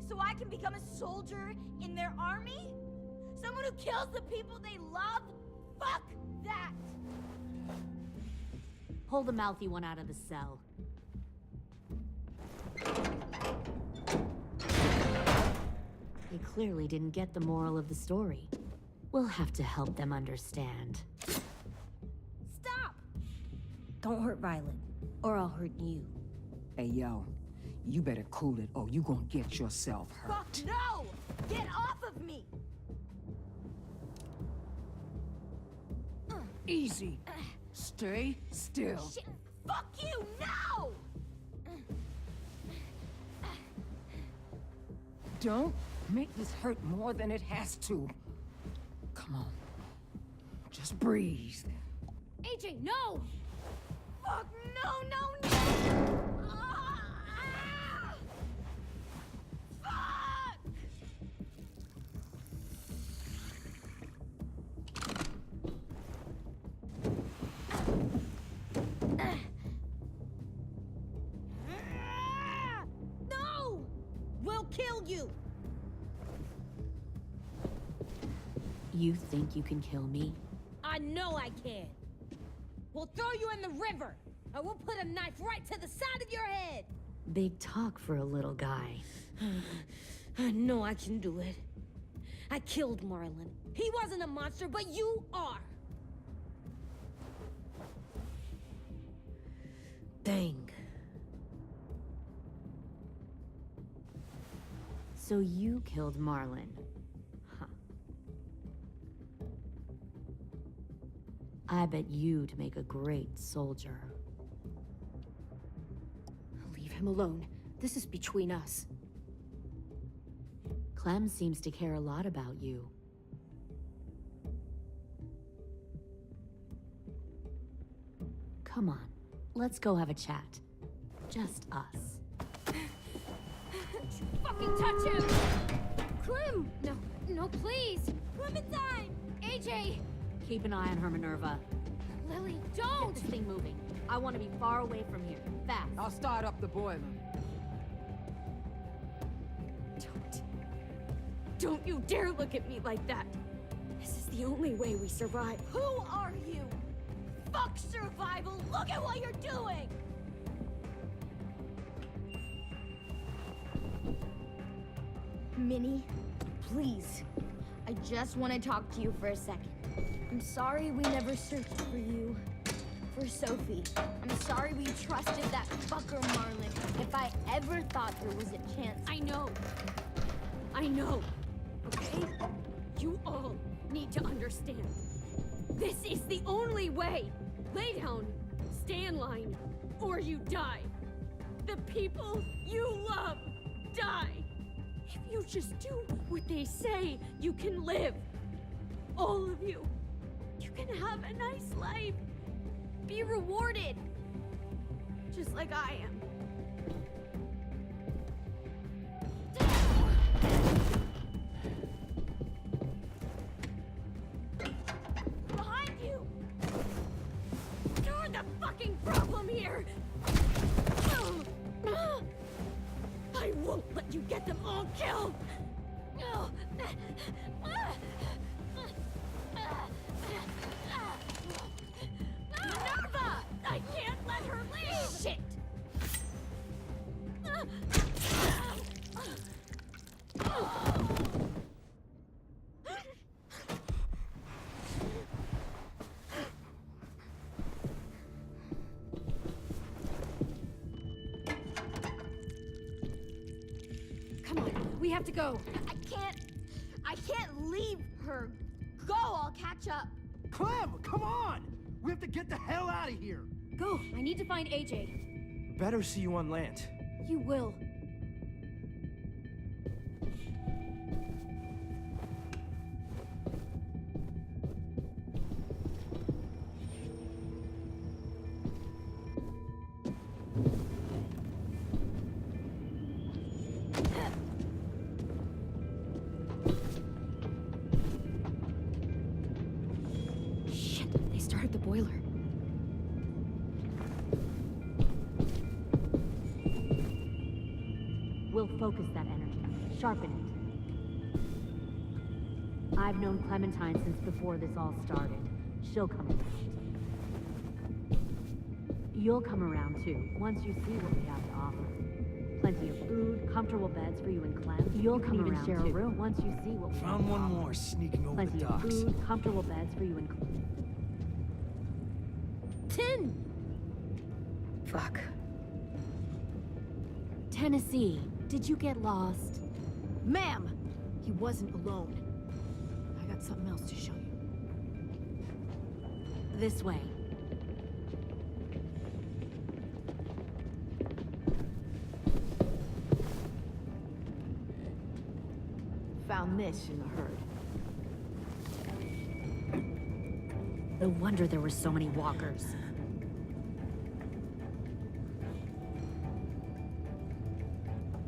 So I can become a soldier in their army? Someone who kills the people they love? Fuck that! Pull the mouthy one out of the cell. They clearly didn't get the moral of the story. We'll have to help them understand. Stop! Don't hurt Violet, or I'll hurt you. Hey, yo. You better cool it, or you gonna get yourself hurt. Fuck no! Get off of me! Easy. Stay still. Shit! Fuck you! No! Don't make this hurt more than it has to. Come on. Just breathe. AJ, no! Fuck no, no, no! Fuck! No! We'll kill you! You think you can kill me? I know I can. We'll throw you in the river, and we'll put a knife right to the side of your head. Big talk for a little guy. I know I can do it. I killed Marlon. He wasn't a monster, but you are. Dang. So you killed Marlon. Huh. I bet you'd make a great soldier. Leave him alone. This is between us. Clem seems to care a lot about you. Come on, let's go have a chat. Just us. Fucking touch him! Clem! No, please! Clementine! AJ! Keep an eye on her, Minerva. Lily, Get don't! this thing moving. I want to be far away from here. Fast. I'll start up the boiler. Don't you dare look at me like that! This is the only way we survive. Who are you? Fuck survival! Look at what you're doing! Minnie, please. I just want to talk to you for a second. I'm sorry we never searched for you. For Sophie. I'm sorry we trusted that fucker Marlon. If I ever thought there was a chance. I know. Okay? You all need to understand. This is the only way. Lay down, stay in line, or you die. The people you love die. If you just do what they say, you can live. All of you. You can have a nice life. Be rewarded. Just like I am. Behind you! You're the fucking problem here! I won't let you get them all killed! Minerva! I can't let her leave! Shit! Come on, we have to go. I can't leave her. Go, I'll catch up. Clem, come on! We have to get the hell out of here! Go, I need to find AJ. Better see you on land. You will. started the boiler. We'll focus that energy, sharpen it. I've known Clementine since before this all started. She'll come around. You'll come around too, once you see what we have to offer. Plenty of food, comfortable beds for you and Clem. You'll come around even share a room once you see what we have Found to one offer. more sneaking over Plenty the of docks. food, comfortable beds for you and Clem. Tin! Fuck. Tennessee, did you get lost? Ma'am! He wasn't alone. I got something else to show you. This way. Found this in the herd. No wonder there were so many walkers.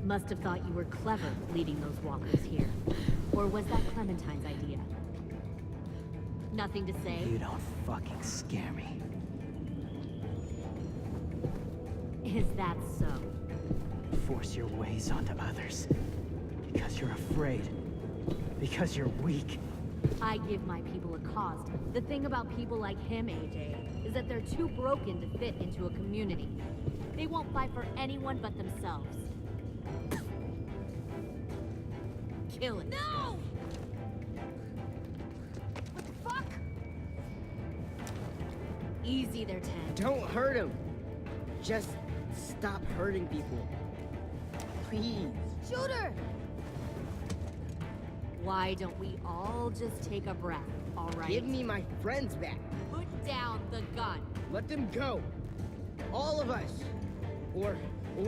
Must have thought you were clever leading those walkers here. Or was that Clementine's idea? Nothing to say? You don't fucking scare me. Is that so? Force your ways onto others. Because you're afraid. Because you're weak. I give my people a cause. The thing about people like him, AJ, is that they're too broken to fit into a community. They won't fight for anyone but themselves. Kill it. No! What the fuck? Easy there, Ted. Don't hurt him. Just stop hurting people. Please. Shoot her! Why don't we all just take a breath, all right? Give me my friends back. Put down the gun. Let them go. All of us. Or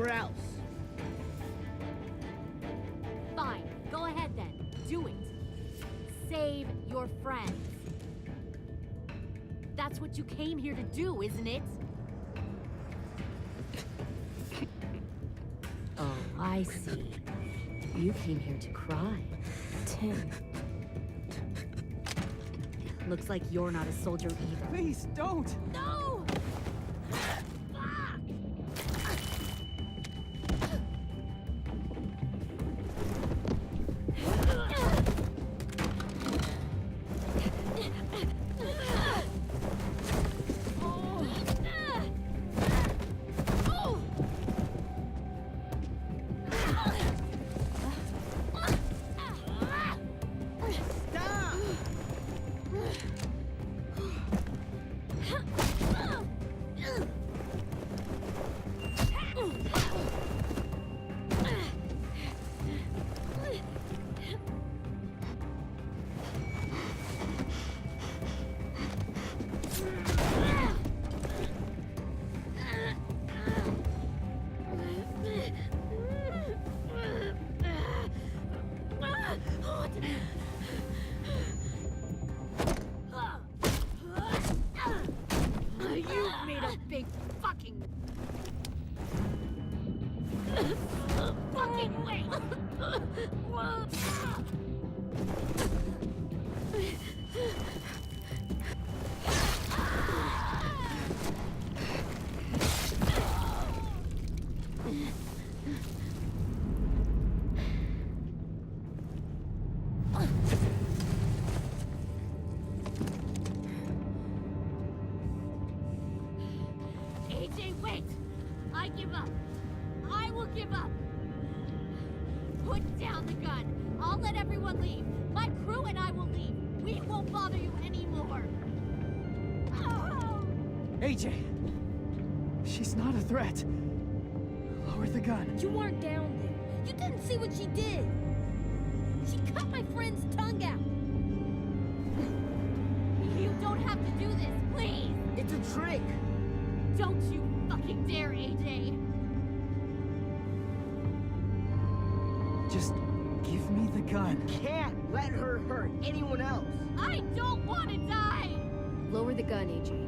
else. Fine, go ahead then. Do it. Save your friends. That's what you came here to do, isn't it? Oh, I see. You came here to cry. Tim. Looks like you're not a soldier either. Please, don't! No! You made a big fucking wait! AJ, wait! I give up. I will give up. Put down the gun. I'll let everyone leave. My crew and I will leave. We won't bother you anymore. Oh! AJ! She's not a threat. Lower the gun. You weren't down there. You didn't see what she did. She cut my friend's tongue out. You don't have to do this, please! It's a trick. Don't you fucking dare, AJ! Just give me the gun. Can't let her hurt anyone else. I don't want to die! Lower the gun, AJ.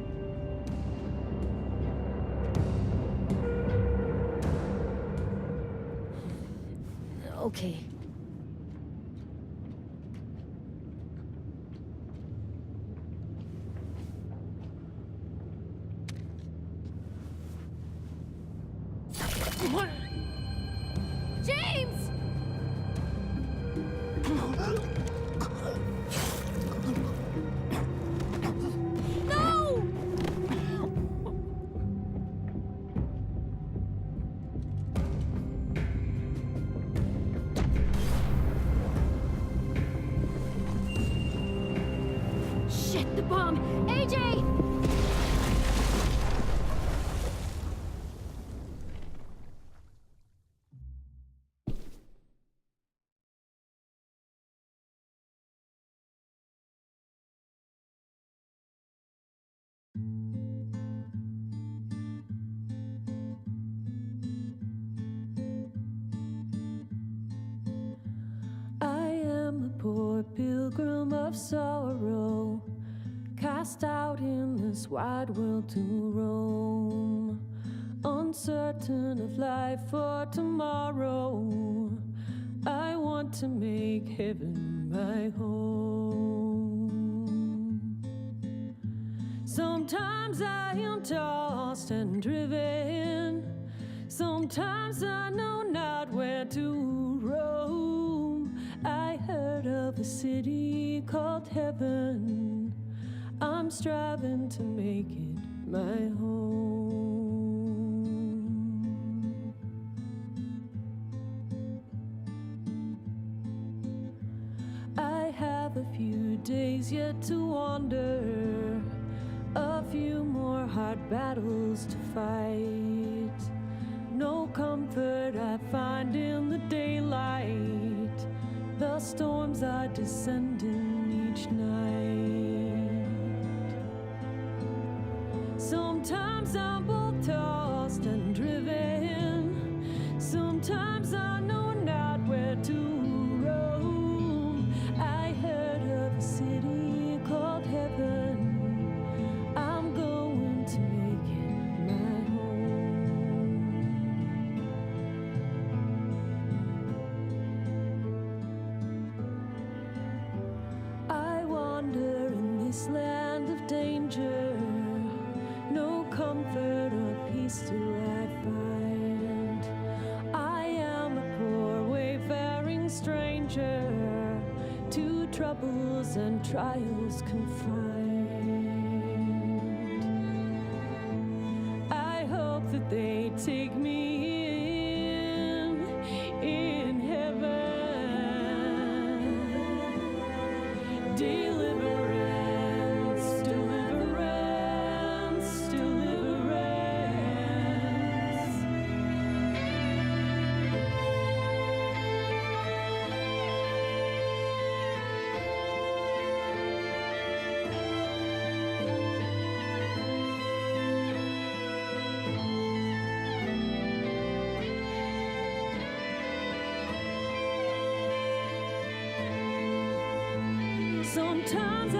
Okay. James! No! Shit, the bomb! AJ! I am a poor pilgrim of sorrow, cast out in this wide world to roam, uncertain of life for tomorrow. I want to make heaven my home. Sometimes I am tossed and driven, sometimes I know not where to roam. I heard of a city called heaven, I'm striving to make it my home. I have a few days yet to wander, a few more hard battles to fight. No comfort I find in the daylight, the storms are descending each night. Sometimes I'm both tossed and driven, sometimes I know not where to roam. I heard of a city called heaven, I'm going to make it my home. I wander in this land of danger, no comfort or peace do I find. I am a poor wayfaring stranger, to troubles and trials confined. I hope that they take me in heaven. Deliverance, deliverance, deliverance. Sometimes